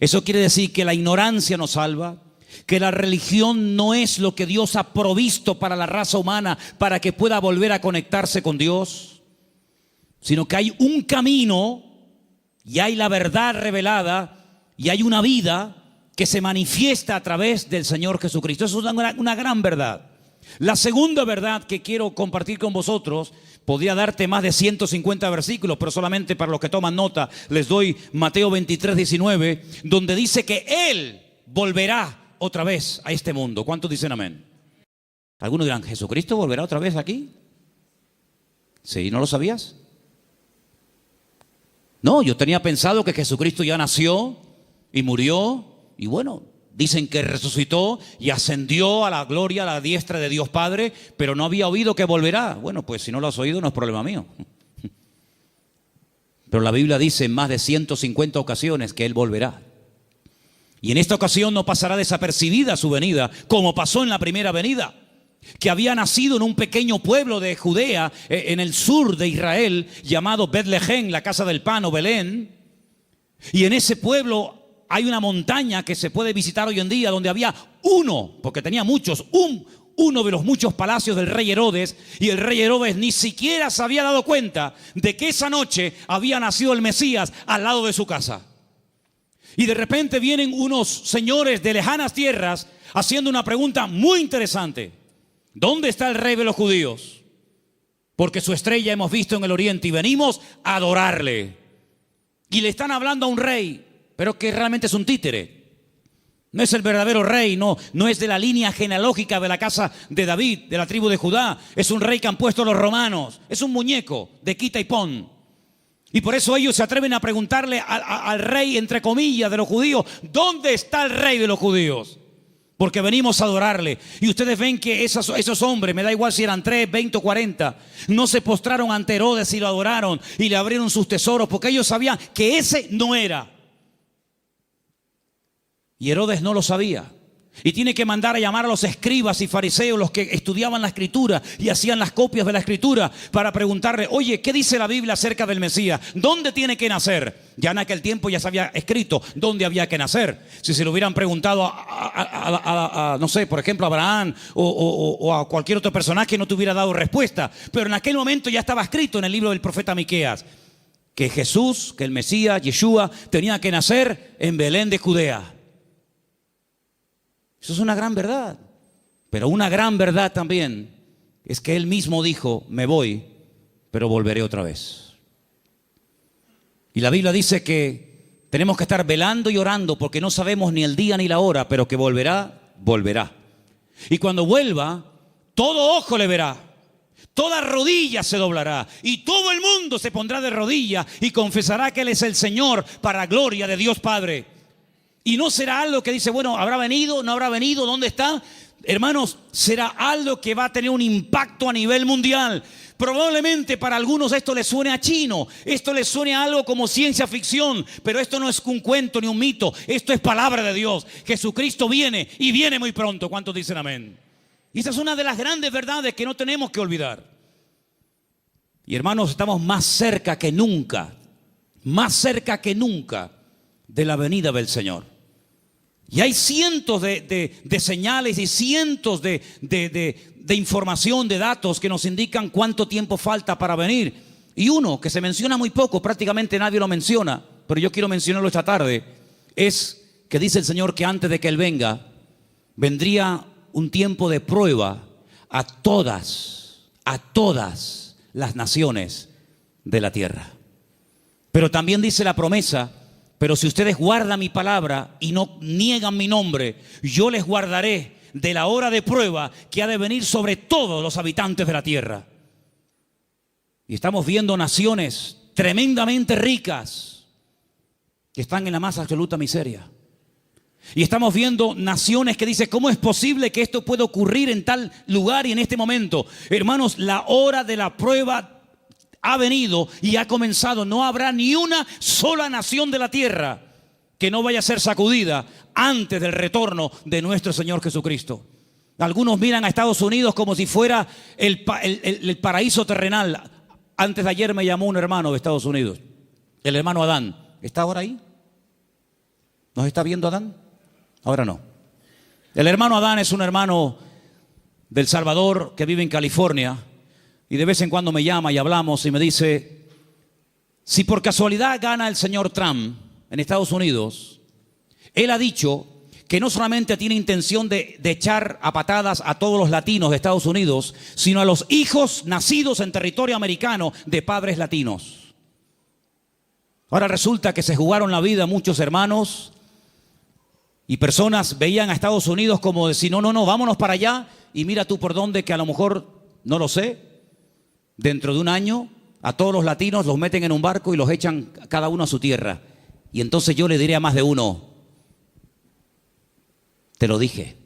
Eso quiere decir que la ignorancia nos salva, que la religión no es lo que Dios ha provisto para la raza humana para que pueda volver a conectarse con Dios, sino que hay un camino y hay la verdad revelada y hay una vida que se manifiesta a través del Señor Jesucristo. Eso es una gran verdad. La segunda verdad que quiero compartir con vosotros, podría darte más de 150 versículos, pero solamente para los que toman nota les doy Mateo 23:19, donde dice que Él volverá otra vez a este mundo. ¿Cuántos dicen amén? Algunos dirán, ¿Jesucristo volverá otra vez aquí? ¿Sí? ¿No lo sabías? No, yo tenía pensado que Jesucristo ya nació y murió, y bueno, dicen que resucitó y ascendió a la gloria, a la diestra de Dios Padre, pero no había oído que volverá. Bueno, pues si no lo has oído no es problema mío. Pero la Biblia dice en más de 150 ocasiones que Él volverá. Y en esta ocasión no pasará desapercibida su venida, como pasó en la primera venida, que había nacido en un pequeño pueblo de Judea, en el sur de Israel, llamado Betlehem, la casa del pan o Belén. Y en ese pueblo hay una montaña que se puede visitar hoy en día, donde había porque tenía muchos, uno de los muchos palacios del rey Herodes, y el rey Herodes ni siquiera se había dado cuenta de que esa noche había nacido el Mesías al lado de su casa. Y de repente vienen unos señores de lejanas tierras haciendo una pregunta muy interesante: ¿dónde está el rey de los judíos? Porque su estrella hemos visto en el oriente y venimos a adorarle. Y le están hablando a un rey, pero que realmente es un títere. No es el verdadero rey, no es de la línea genealógica de la casa de David, de la tribu de Judá. Es un rey que han puesto los romanos. Es un muñeco de quita y pon. Y por eso ellos se atreven a preguntarle al rey, entre comillas, de los judíos: ¿dónde está el rey de los judíos? Porque venimos a adorarle. Y ustedes ven que esos hombres, me da igual si eran 3, 20 o 40, no se postraron ante Herodes y lo adoraron y le abrieron sus tesoros, porque ellos sabían que ese no era. Y Herodes no lo sabía. Y tiene que mandar a llamar a los escribas y fariseos, los que estudiaban la escritura y hacían las copias de la escritura, para preguntarle: oye, ¿qué dice la Biblia acerca del Mesías? ¿Dónde tiene que nacer? Ya en aquel tiempo ya se había escrito dónde había que nacer. Si se lo hubieran preguntado no sé, por ejemplo, a Abraham o a cualquier otro personaje, no te hubiera dado respuesta. Pero en aquel momento ya estaba escrito en el libro del profeta Miqueas. que Jesús, que el Mesías, Yeshua, tenía que nacer en Belén de Judea. Eso es una gran verdad. Pero una gran verdad también es que Él mismo dijo, me voy, pero volveré otra vez. Y la Biblia dice que tenemos que estar velando y orando porque no sabemos ni el día ni la hora, pero que volverá, volverá. Y cuando vuelva, todo ojo le verá. Toda rodilla se doblará y todo el mundo se pondrá de rodillas y confesará que Él es el Señor para gloria de Dios Padre. Y no será algo que dice, bueno, ¿habrá venido? ¿No habrá venido? ¿Dónde está? Hermanos, será algo que va a tener un impacto a nivel mundial. Probablemente para algunos esto les suene a chino, esto les suene a algo como ciencia ficción, pero esto no es un cuento ni un mito, esto es palabra de Dios. Jesucristo viene y viene muy pronto. ¿Cuántos dicen amén? Y esa es una de las grandes verdades que no tenemos que olvidar. Y hermanos, estamos más cerca que nunca de la venida del Señor. Y hay cientos de señales y cientos de información, de datos que nos indican cuánto tiempo falta para venir. Y uno que se menciona muy poco, prácticamente nadie lo menciona, pero yo quiero mencionarlo esta tarde, es que dice el Señor que antes de que Él venga, vendría un tiempo de prueba a todas las naciones de la tierra. Pero también dice la promesa, pero si ustedes guardan mi palabra y no niegan mi nombre, yo les guardaré de la hora de prueba que ha de venir sobre todos los habitantes de la tierra. Y estamos viendo naciones tremendamente ricas que están en la más absoluta miseria. Y estamos viendo naciones que dicen, ¿cómo es posible que esto pueda ocurrir en tal lugar y en este momento? Hermanos, la hora de la prueba ha venido y ha comenzado. No habrá ni una sola nación de la tierra que no vaya a ser sacudida antes del retorno de nuestro Señor Jesucristo. Algunos miran a Estados Unidos como si fuera el paraíso terrenal. Antes de ayer me llamó un hermano de Estados Unidos, el hermano Adán. ¿Está ahora ahí? ¿Nos está viendo Adán? Ahora no. El hermano Adán es un hermano del Salvador que vive en California y de vez en cuando me llama y hablamos y me dice, si por casualidad gana el señor Trump en Estados Unidos, él ha dicho que no solamente tiene intención de echar a patadas a todos los latinos de Estados Unidos, sino a los hijos nacidos en territorio americano de padres latinos. Ahora resulta que se jugaron la vida muchos hermanos y personas veían a Estados Unidos como decir, no, vámonos para allá y mira tú por dónde, que a lo mejor, no lo sé, dentro de un año a todos los latinos los meten en un barco y los echan cada uno a su tierra. Y entonces yo le diré a más de uno, te lo dije,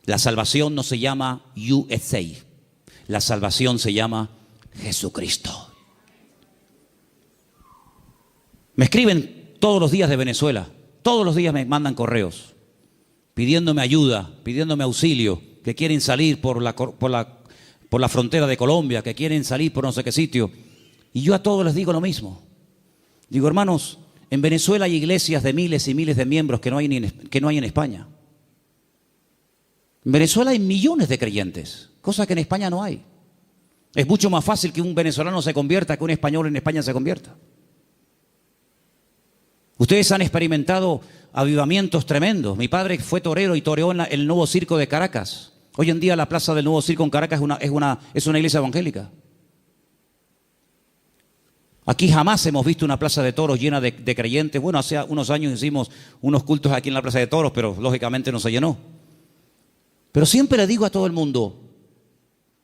la salvación no se llama USA, la salvación se llama Jesucristo. Me escriben todos los días de Venezuela. Todos los días me mandan correos pidiéndome ayuda, pidiéndome auxilio, que quieren salir por la frontera de Colombia, que quieren salir por no sé qué sitio. Y yo a todos les digo lo mismo. Digo, hermanos, en Venezuela hay iglesias de miles y miles de miembros que no hay en España. En Venezuela hay millones de creyentes, cosa que en España no hay. Es mucho más fácil que un venezolano se convierta que un español en España se convierta. Ustedes han experimentado avivamientos tremendos. Mi padre fue torero y toreó en el Nuevo Circo de Caracas. Hoy en día la plaza del Nuevo Circo en Caracas es una iglesia evangélica. Aquí jamás hemos visto una plaza de toros llena de creyentes. Bueno, hace unos años hicimos unos cultos aquí en la plaza de toros, pero lógicamente no se llenó. Pero siempre le digo a todo el mundo,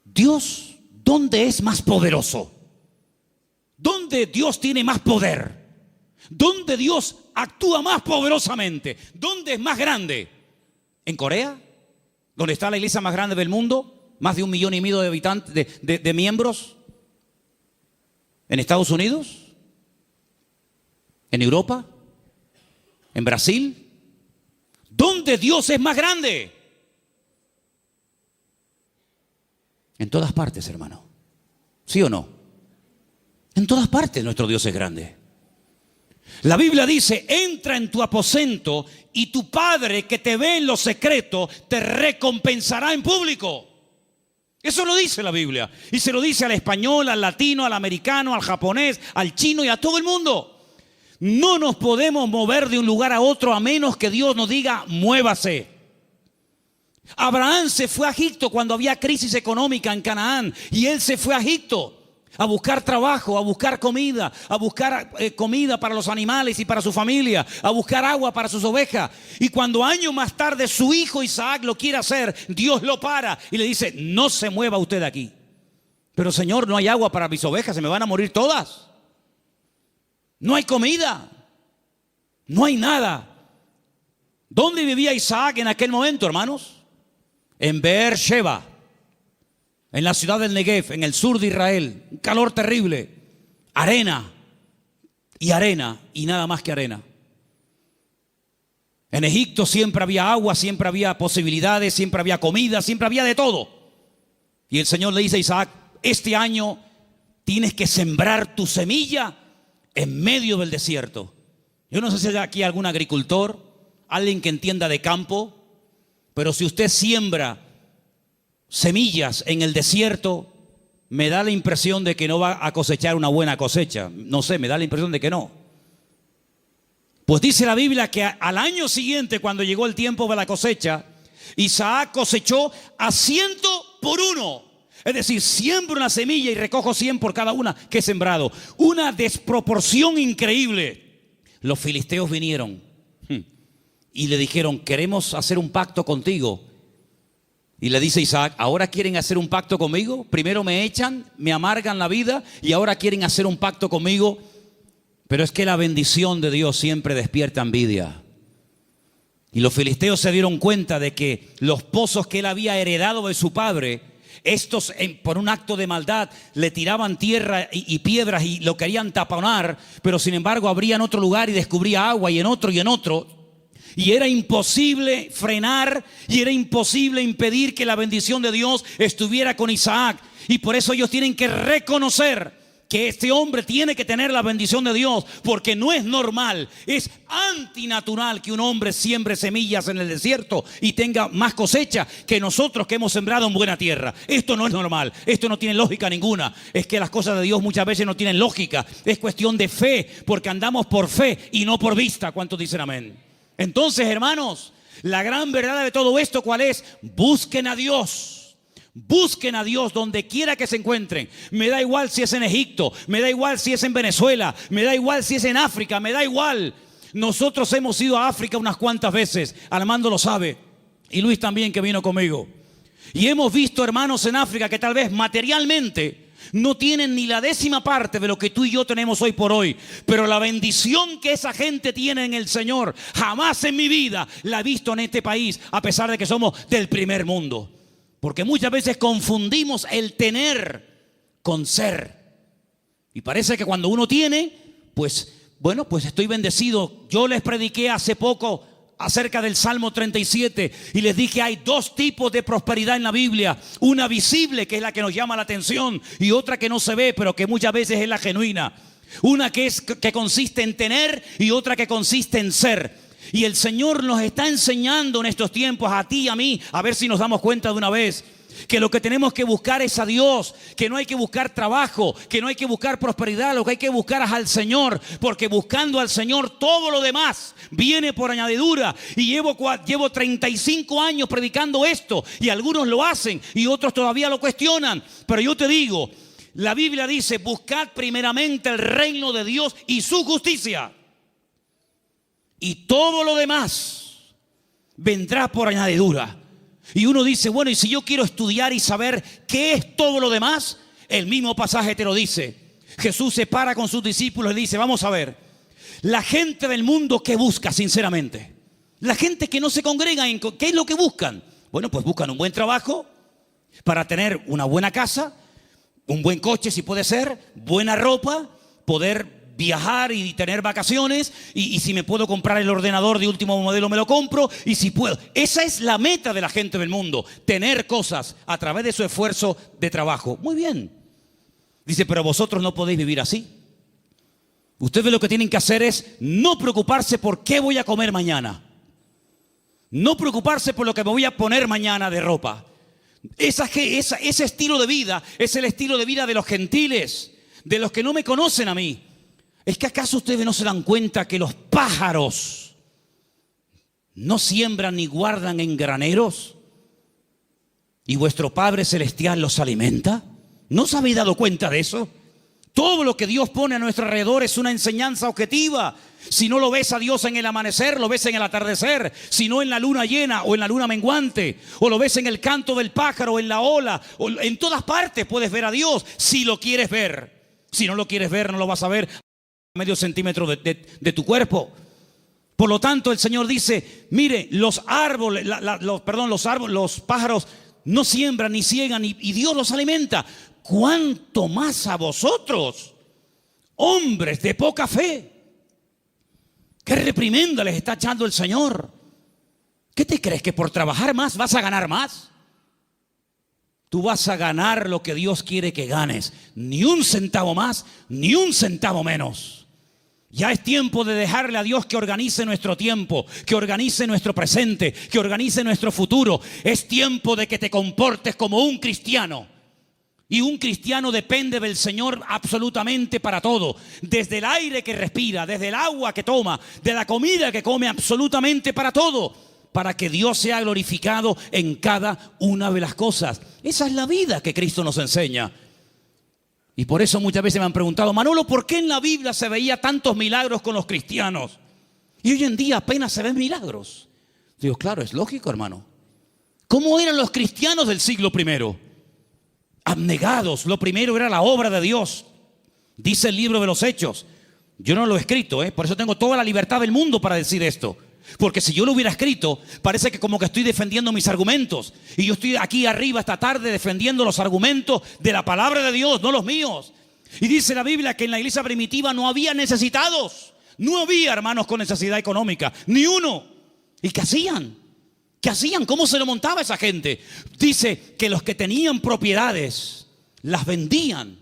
Dios, ¿dónde es más poderoso? ¿Dónde Dios tiene más poder? ¿Dónde Dios actúa más poderosamente? ¿Dónde es más grande? ¿En Corea? ¿Donde está la iglesia más grande del mundo? ¿Más de 1,5 millones de habitantes, de miembros? ¿En Estados Unidos? ¿En Europa? ¿En Brasil? ¿Dónde Dios es más grande? En todas partes, hermano. ¿Sí o no? En todas partes nuestro Dios es grande. La Biblia dice, entra en tu aposento y tu Padre que te ve en lo secreto te recompensará en público. Eso lo dice la Biblia. Y se lo dice al español, al latino, al americano, al japonés, al chino y a todo el mundo. No nos podemos mover de un lugar a otro a menos que Dios nos diga, muévase. Abraham se fue a Egipto cuando había crisis económica en Canaán. Y él se fue a Egipto a buscar trabajo, a buscar comida para los animales y para su familia, a buscar agua para sus ovejas. Y cuando años más tarde su hijo Isaac lo quiere hacer, Dios lo para y le dice, no se mueva usted de aquí. Pero Señor, no hay agua para mis ovejas, se me van a morir todas. No hay comida, no hay nada. ¿Dónde vivía Isaac en aquel momento, hermanos? En Beer-sheba, en la ciudad del Negev, en el sur de Israel. Un calor terrible, arena y nada más que arena. En Egipto siempre había agua, siempre había posibilidades, siempre había comida, siempre había de todo. Y el Señor le dice a Isaac, este año tienes que sembrar tu semilla en medio del desierto. Yo no sé si hay aquí algún agricultor, alguien que entienda de campo, pero si usted siembra semillas en el desierto, me da la impresión de que no va a cosechar una buena cosecha. No sé, me da la impresión de que no. Pues dice la Biblia que al año siguiente, cuando llegó el tiempo de la cosecha, Isaac cosechó a 100 por 1. Es decir, siembro una semilla y recojo 100 por cada una que he sembrado. Una desproporción increíble. Los filisteos vinieron y le dijeron, queremos hacer un pacto contigo. Y le dice Isaac, ¿ahora quieren hacer un pacto conmigo? Primero me echan, me amargan la vida y ahora quieren hacer un pacto conmigo. Pero es que la bendición de Dios siempre despierta envidia. Y los filisteos se dieron cuenta de que los pozos que él había heredado de su padre, estos por un acto de maldad le tiraban tierra y piedras y lo querían taponar, pero sin embargo abrían otro lugar y descubría agua y en otro y en otro. Y era imposible frenar y era imposible impedir que la bendición de Dios estuviera con Isaac. Y por eso ellos tienen que reconocer que este hombre tiene que tener la bendición de Dios, porque no es normal, es antinatural que un hombre siembre semillas en el desierto y tenga más cosecha que nosotros que hemos sembrado en buena tierra. Esto no es normal, esto no tiene lógica ninguna. Es que las cosas de Dios muchas veces no tienen lógica, es cuestión de fe, porque andamos por fe y no por vista. ¿Cuántos dicen amén? Entonces, hermanos, la gran verdad de todo esto, ¿cuál es? Busquen a Dios. Busquen a Dios donde quiera que se encuentren. Me da igual si es en Egipto, me da igual si es en Venezuela, me da igual si es en África, me da igual. Nosotros hemos ido a África unas cuantas veces, Armando lo sabe, y Luis también, que vino conmigo. Y hemos visto hermanos en África que tal vez materialmente no tienen ni la 10ª parte de lo que tú y yo tenemos hoy por hoy. Pero la bendición que esa gente tiene en el Señor, jamás en mi vida la he visto en este país, a pesar de que somos del primer mundo. Porque muchas veces confundimos el tener con ser. Y parece que cuando uno tiene, pues estoy bendecido. Yo les prediqué hace poco acerca del Salmo 37 y les dije, hay 2 tipos de prosperidad en la Biblia. Una visible, que es la que nos llama la atención, y otra que no se ve, pero que muchas veces es la genuina. Una que consiste en tener y otra que consiste en ser. Y el Señor nos está enseñando en estos tiempos, a ti y a mí, a ver si nos damos cuenta de una vez, que lo que tenemos que buscar es a Dios, que no hay que buscar trabajo, que no hay que buscar prosperidad, lo que hay que buscar es al Señor, porque buscando al Señor todo lo demás viene por añadidura. Y llevo 35 años predicando esto, y algunos lo hacen y otros todavía lo cuestionan, pero yo te digo, la Biblia dice, buscad primeramente el reino de Dios y su justicia, y todo lo demás vendrá por añadidura. Y uno dice, bueno, y si yo quiero estudiar y saber qué es todo lo demás, el mismo pasaje te lo dice. Jesús se para con sus discípulos y dice, vamos a ver, la gente del mundo, ¿qué busca sinceramente? La gente que no se congrega, ¿qué es lo que buscan? Bueno, pues buscan un buen trabajo para tener una buena casa, un buen coche si puede ser, buena ropa, poder viajar y tener vacaciones, y si me puedo comprar el ordenador de último modelo me lo compro, y si puedo. Esa es la meta de la gente del mundo, tener cosas a través de su esfuerzo de trabajo. Muy bien. Dice, pero vosotros no podéis vivir así. Ustedes lo que tienen que hacer es no preocuparse por qué voy a comer mañana, no preocuparse por lo que me voy a poner mañana de ropa, Ese estilo de vida es el estilo de vida de los gentiles, de los que no me conocen a mí. ¿Es que acaso ustedes no se dan cuenta que los pájaros no siembran ni guardan en graneros y vuestro Padre Celestial los alimenta? ¿No os habéis dado cuenta de eso? Todo lo que Dios pone a nuestro alrededor es una enseñanza objetiva. Si no lo ves a Dios en el amanecer, lo ves en el atardecer. Si no en la luna llena o en la luna menguante, o lo ves en el canto del pájaro, o en la ola, o en todas partes puedes ver a Dios si lo quieres ver. Si no lo quieres ver, no lo vas a ver a medio centímetro de tu cuerpo. Por lo tanto, el Señor dice, mire, los pájaros no siembran ni ciegan y Dios los alimenta. ¿Cuánto más a vosotros, hombres de poca fe? ¿Qué reprimenda les está echando el Señor? ¿Qué te crees, que por trabajar más vas a ganar más? Tú vas a ganar lo que Dios quiere que ganes. Ni un centavo más, ni un centavo menos. Ya es tiempo de dejarle a Dios que organice nuestro tiempo, que organice nuestro presente, que organice nuestro futuro. Es tiempo de que te comportes como un cristiano. Y un cristiano depende del Señor absolutamente para todo. Desde el aire que respira, desde el agua que toma, de la comida que come, absolutamente para todo. Para que Dios sea glorificado en cada una de las cosas. Esa es la vida que Cristo nos enseña. Y por eso muchas veces me han preguntado, Manolo, ¿por qué en la Biblia se veía tantos milagros con los cristianos? Y hoy en día apenas se ven milagros. Digo, claro, es lógico, hermano. ¿Cómo eran los cristianos del siglo I? Abnegados. Lo primero era la obra de Dios. Dice el libro de los Hechos. Yo no lo he escrito, por eso tengo toda la libertad del mundo para decir esto. Porque si yo lo hubiera escrito, parece que como que estoy defendiendo mis argumentos. Y yo estoy aquí arriba esta tarde defendiendo los argumentos de la palabra de Dios, no los míos. Y dice la Biblia que en la iglesia primitiva no había necesitados. No había hermanos con necesidad económica, ni uno. ¿Y qué hacían? ¿Qué hacían? ¿Cómo se lo montaba esa gente? Dice que los que tenían propiedades las vendían.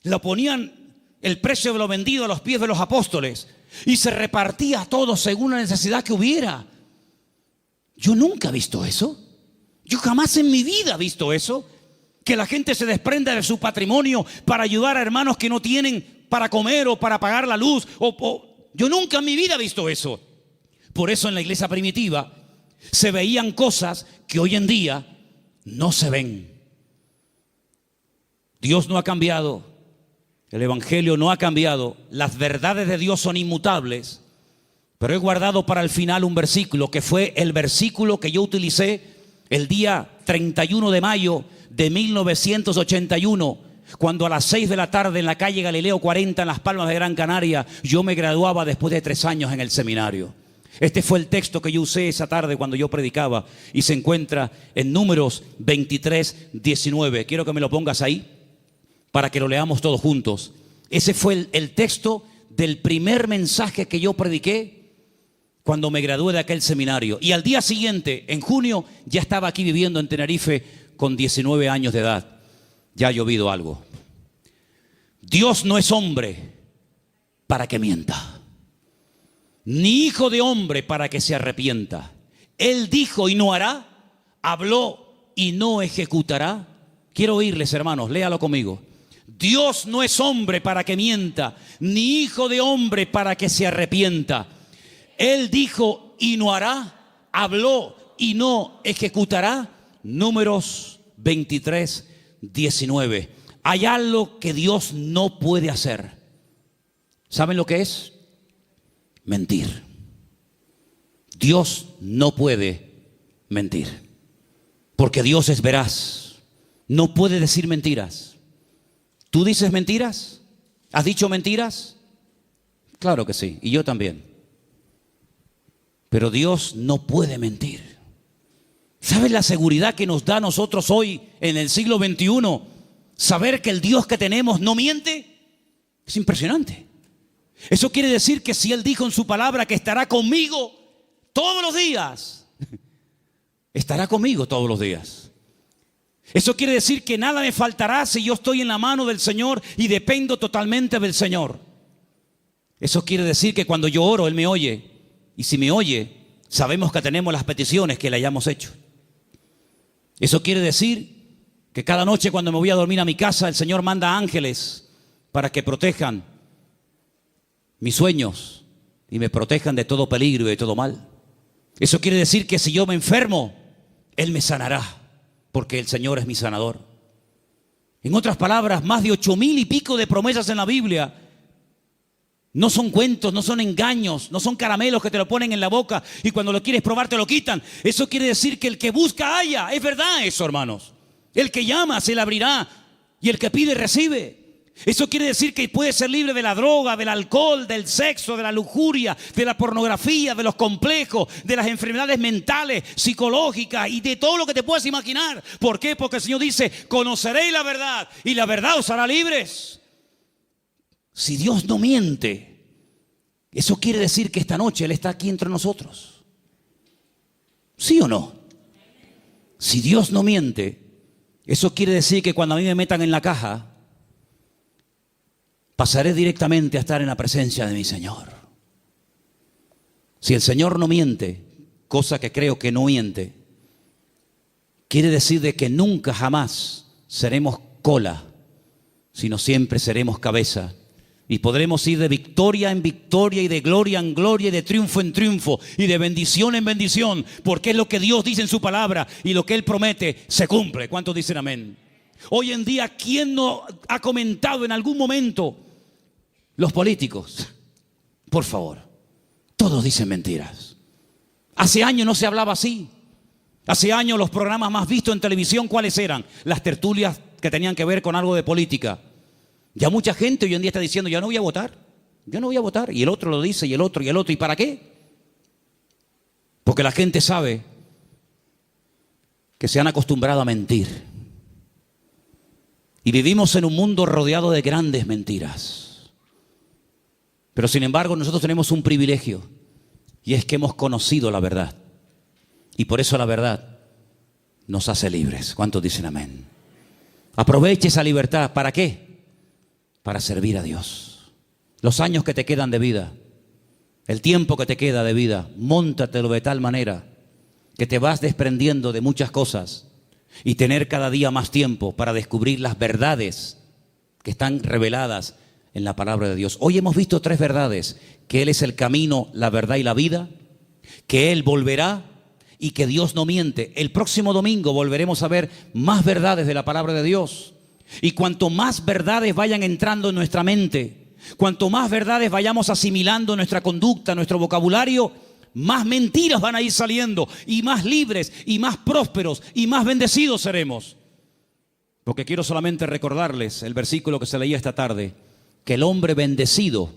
Lo ponían el precio de lo vendido a los pies de los apóstoles. Y se repartía todo según la necesidad que hubiera. Yo nunca he visto eso. Yo jamás en mi vida he visto eso. Que la gente se desprenda de su patrimonio para ayudar a hermanos que no tienen para comer o para pagar la luz. Yo nunca en mi vida he visto eso. Por eso en la iglesia primitiva se veían cosas que hoy en día no se ven. Dios no ha cambiado. El Evangelio no ha cambiado. Las verdades de Dios son inmutables. Pero he guardado para el final un versículo que fue el versículo que yo utilicé el día 31 de mayo de 1981, cuando a las 6 de la tarde en la calle Galileo 40 en Las Palmas de Gran Canaria yo me graduaba después de 3 años en el seminario. Este fue el texto que yo usé esa tarde cuando yo predicaba y se encuentra en Números 23, 19. Quiero que me lo pongas ahí para que lo leamos todos juntos. Ese fue el texto del primer mensaje que yo prediqué cuando me gradué de aquel seminario. Y al día siguiente, en junio, ya estaba aquí viviendo en Tenerife con 19 años de edad. Ya ha llovido algo. Dios no es hombre para que mienta, ni hijo de hombre para que se arrepienta. Él dijo y no hará, habló y no ejecutará. Quiero oírles, hermanos, léalo conmigo. Dios no es hombre para que mienta, ni hijo de hombre para que se arrepienta. Él dijo y no hará, habló y no ejecutará. Números 23, 19. Hay algo que Dios no puede hacer. ¿Saben lo que es? Mentir. Dios no puede mentir, porque Dios es veraz. No puede decir mentiras. ¿Tú dices mentiras? ¿Has dicho mentiras? Claro que sí, y yo también. Pero Dios no puede mentir. ¿Sabes la seguridad que nos da a nosotros hoy en el siglo XXI? Saber que el Dios que tenemos no miente. Es impresionante. Eso quiere decir que si Él dijo en su palabra que estará conmigo todos los días, estará conmigo todos los días. Eso quiere decir que nada me faltará si yo estoy en la mano del Señor y dependo totalmente del Señor. Eso quiere decir que cuando yo oro, Él me oye. Y si me oye, sabemos que tenemos las peticiones que le hayamos hecho. Eso quiere decir que cada noche cuando me voy a dormir a mi casa, el Señor manda ángeles para que protejan mis sueños y me protejan de todo peligro y de todo mal. Eso quiere decir que si yo me enfermo, Él me sanará, porque el Señor es mi sanador. En otras palabras, más de 8,000 y pico de promesas en la Biblia no son cuentos, no son engaños, no son caramelos que te lo ponen en la boca y cuando lo quieres probar te lo quitan. Eso quiere decir que el que busca halla. Es verdad eso, hermanos. El que llama se le abrirá y el que pide recibe. Eso quiere decir que puedes ser libre de la droga, del alcohol, del sexo, de la lujuria, de la pornografía, de los complejos, de las enfermedades mentales, psicológicas y de todo lo que te puedas imaginar. ¿Por qué? Porque el Señor dice, conoceréis la verdad y la verdad os hará libres. Si Dios no miente, eso quiere decir que esta noche Él está aquí entre nosotros. ¿Sí o no? Si Dios no miente, eso quiere decir que cuando a mí me metan en la caja, pasaré directamente a estar en la presencia de mi Señor. Si el Señor no miente, cosa que creo que no miente, quiere decir de que nunca jamás seremos cola, sino siempre seremos cabeza. Y podremos ir de victoria en victoria y de gloria en gloria y de triunfo en triunfo y de bendición en bendición, porque es lo que Dios dice en su palabra y lo que Él promete se cumple. ¿Cuántos dicen amén? Hoy en día, ¿quién no ha comentado en algún momento? Los políticos, por favor, todos dicen mentiras. Hace años no se hablaba así. Hace años los programas más vistos en televisión, ¿cuáles eran? Las tertulias que tenían que ver con algo de política. Ya mucha gente hoy en día está diciendo, yo no voy a votar, yo no voy a votar. Y el otro lo dice, y el otro, y el otro. ¿Y para qué? Porque la gente sabe que se han acostumbrado a mentir. Y vivimos en un mundo rodeado de grandes mentiras. Pero sin embargo nosotros tenemos un privilegio, y es que hemos conocido la verdad. Y por eso la verdad nos hace libres. ¿Cuántos dicen amén? Aproveche esa libertad. ¿Para qué? Para servir a Dios. Los años que te quedan de vida, el tiempo que te queda de vida, móntatelo de tal manera que te vas desprendiendo de muchas cosas y tener cada día más tiempo para descubrir las verdades que están reveladas en la palabra de Dios. Hoy hemos visto 3 verdades: que Él es el camino, la verdad y la vida, que Él volverá y que Dios no miente. El próximo domingo volveremos a ver más verdades de la palabra de Dios. Y cuanto más verdades vayan entrando en nuestra mente, cuanto más verdades vayamos asimilando en nuestra conducta, en nuestro vocabulario, más mentiras van a ir saliendo, y más libres, y más prósperos, y más bendecidos seremos. Porque quiero solamente recordarles el versículo que se leía esta tarde, que el hombre bendecido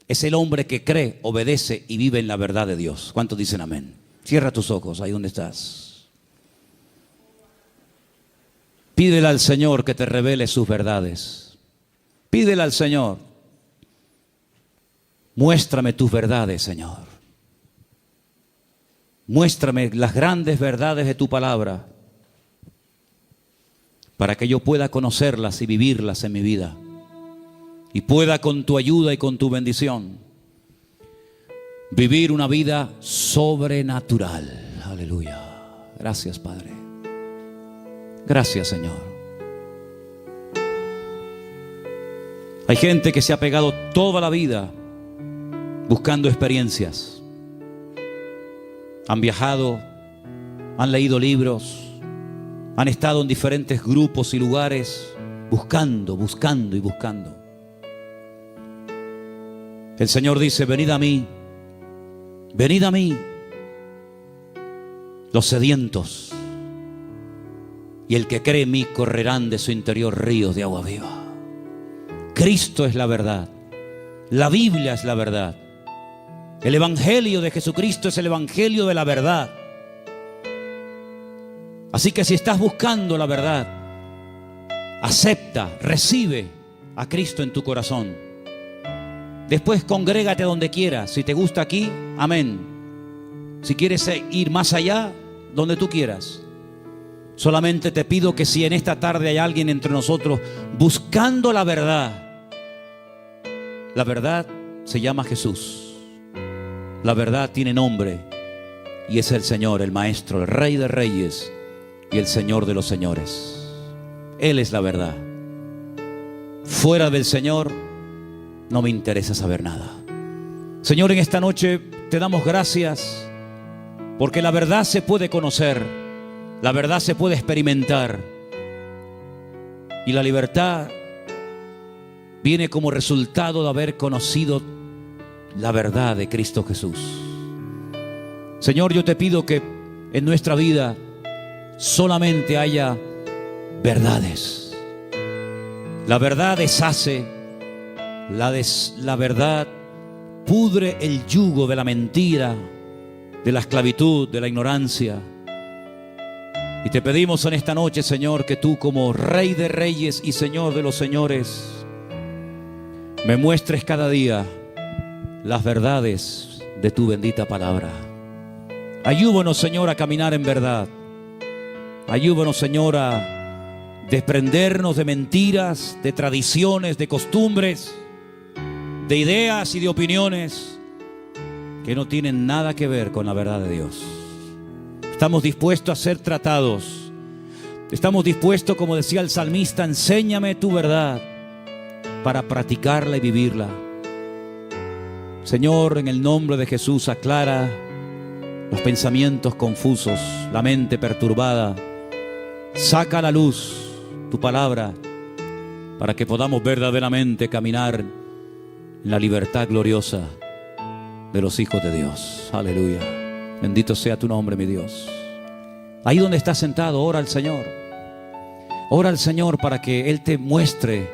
es el hombre que cree, obedece y vive en la verdad de Dios. ¿Cuántos dicen amén? Cierra tus ojos ahí donde estás. Pídele al Señor que te revele sus verdades. Pídele al Señor. Muéstrame tus verdades, Señor. Muéstrame las grandes verdades de tu palabra para que yo pueda conocerlas y vivirlas en mi vida. Y pueda con tu ayuda y con tu bendición vivir una vida sobrenatural. Aleluya. Gracias, Padre. Gracias, Señor. Hay gente que se ha pegado toda la vida buscando experiencias. Han viajado, han leído libros, han estado en diferentes grupos y lugares buscando y buscando. El Señor dice: venid a mí, los sedientos, y el que cree en mí correrán de su interior ríos de agua viva. Cristo es la verdad. La Biblia es la verdad. El Evangelio de Jesucristo es el Evangelio de la verdad. Así que si estás buscando la verdad, acepta, recibe a Cristo en tu corazón. Después congrégate donde quieras. Si te gusta aquí, amén. Si quieres ir más allá, donde tú quieras. Solamente te pido que si en esta tarde hay alguien entre nosotros buscando la verdad se llama Jesús. La verdad tiene nombre y es el Señor, el Maestro, el Rey de Reyes y el Señor de los señores. Él es la verdad. Fuera del Señor no me interesa saber nada. Señor, en esta noche te damos gracias porque la verdad se puede conocer, la verdad se puede experimentar, y la libertad viene como resultado de haber conocido la verdad de Cristo Jesús. Señor, yo te pido que en nuestra vida solamente haya verdades. La verdad deshace, la verdad pudre el yugo de la mentira, de la esclavitud, de la ignorancia. Y te pedimos en esta noche, Señor, que tú como Rey de Reyes y Señor de los Señores me muestres cada día las verdades de tu bendita palabra. Ayúdanos, Señor, a caminar en verdad. Ayúdanos, Señor, a desprendernos de mentiras, de tradiciones, de costumbres, de ideas y de opiniones que no tienen nada que ver con la verdad de Dios. Estamos dispuestos a ser tratados. Estamos dispuestos, como decía el salmista, enséñame tu verdad para practicarla y vivirla. Señor, en el nombre de Jesús, aclara los pensamientos confusos, la mente perturbada. Saca a la luz tu palabra para que podamos verdaderamente caminar en la libertad gloriosa de los hijos de Dios. Aleluya. Bendito sea tu nombre, mi Dios. Ahí donde estás sentado, ora al Señor. Ora al Señor para que Él te muestre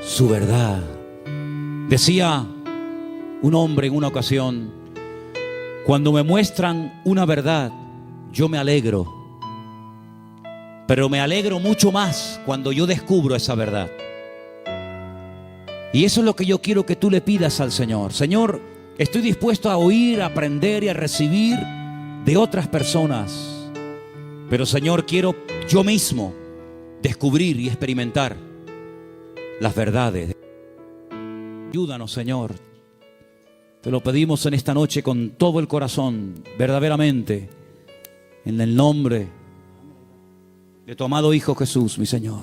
su verdad. Decía un hombre en una ocasión: cuando me muestran una verdad, yo me alegro. Pero me alegro mucho más cuando yo descubro esa verdad. Y eso es lo que yo quiero que tú le pidas al Señor. Señor, estoy dispuesto a oír, a aprender y a recibir de otras personas. Pero Señor, quiero yo mismo descubrir y experimentar las verdades. Ayúdanos, Señor. Te lo pedimos en esta noche con todo el corazón, verdaderamente, en el nombre de tu amado Hijo Jesús, mi Señor.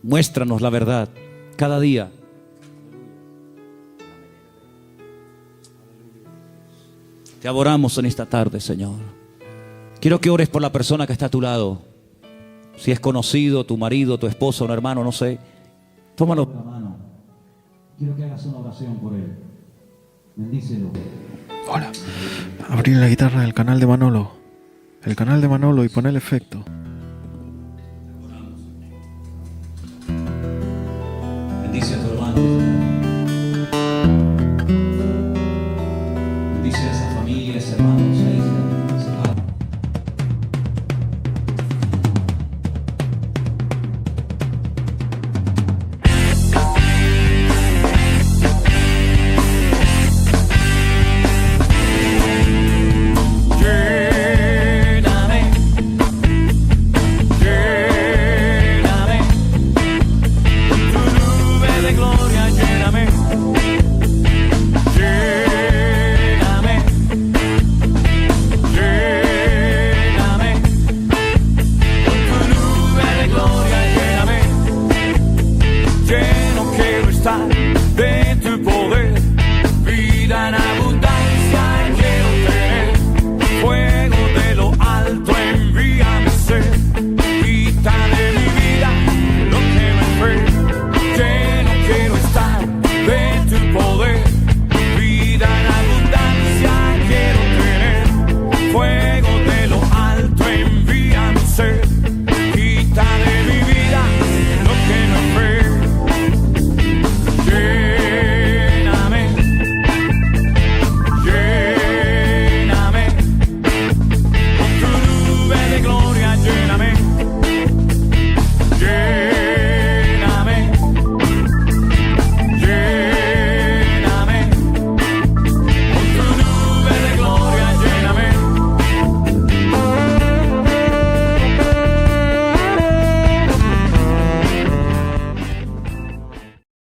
Muéstranos la verdad cada día. Te adoramos en esta tarde, Señor. Quiero que ores por la persona que está a tu lado. Si es conocido, tu marido, tu esposo, un hermano, no sé. Tómalo por la mano. Quiero que hagas una oración por él. Bendícelo. Hola. Abrí la guitarra del canal de Manolo. El canal de Manolo y pon el efecto. Bendice a tu hermano. Bendice a esa familia, a ese hermano, a esa hija, a ese padre. Lleno quiero estar de tu poder, vida en abundancia.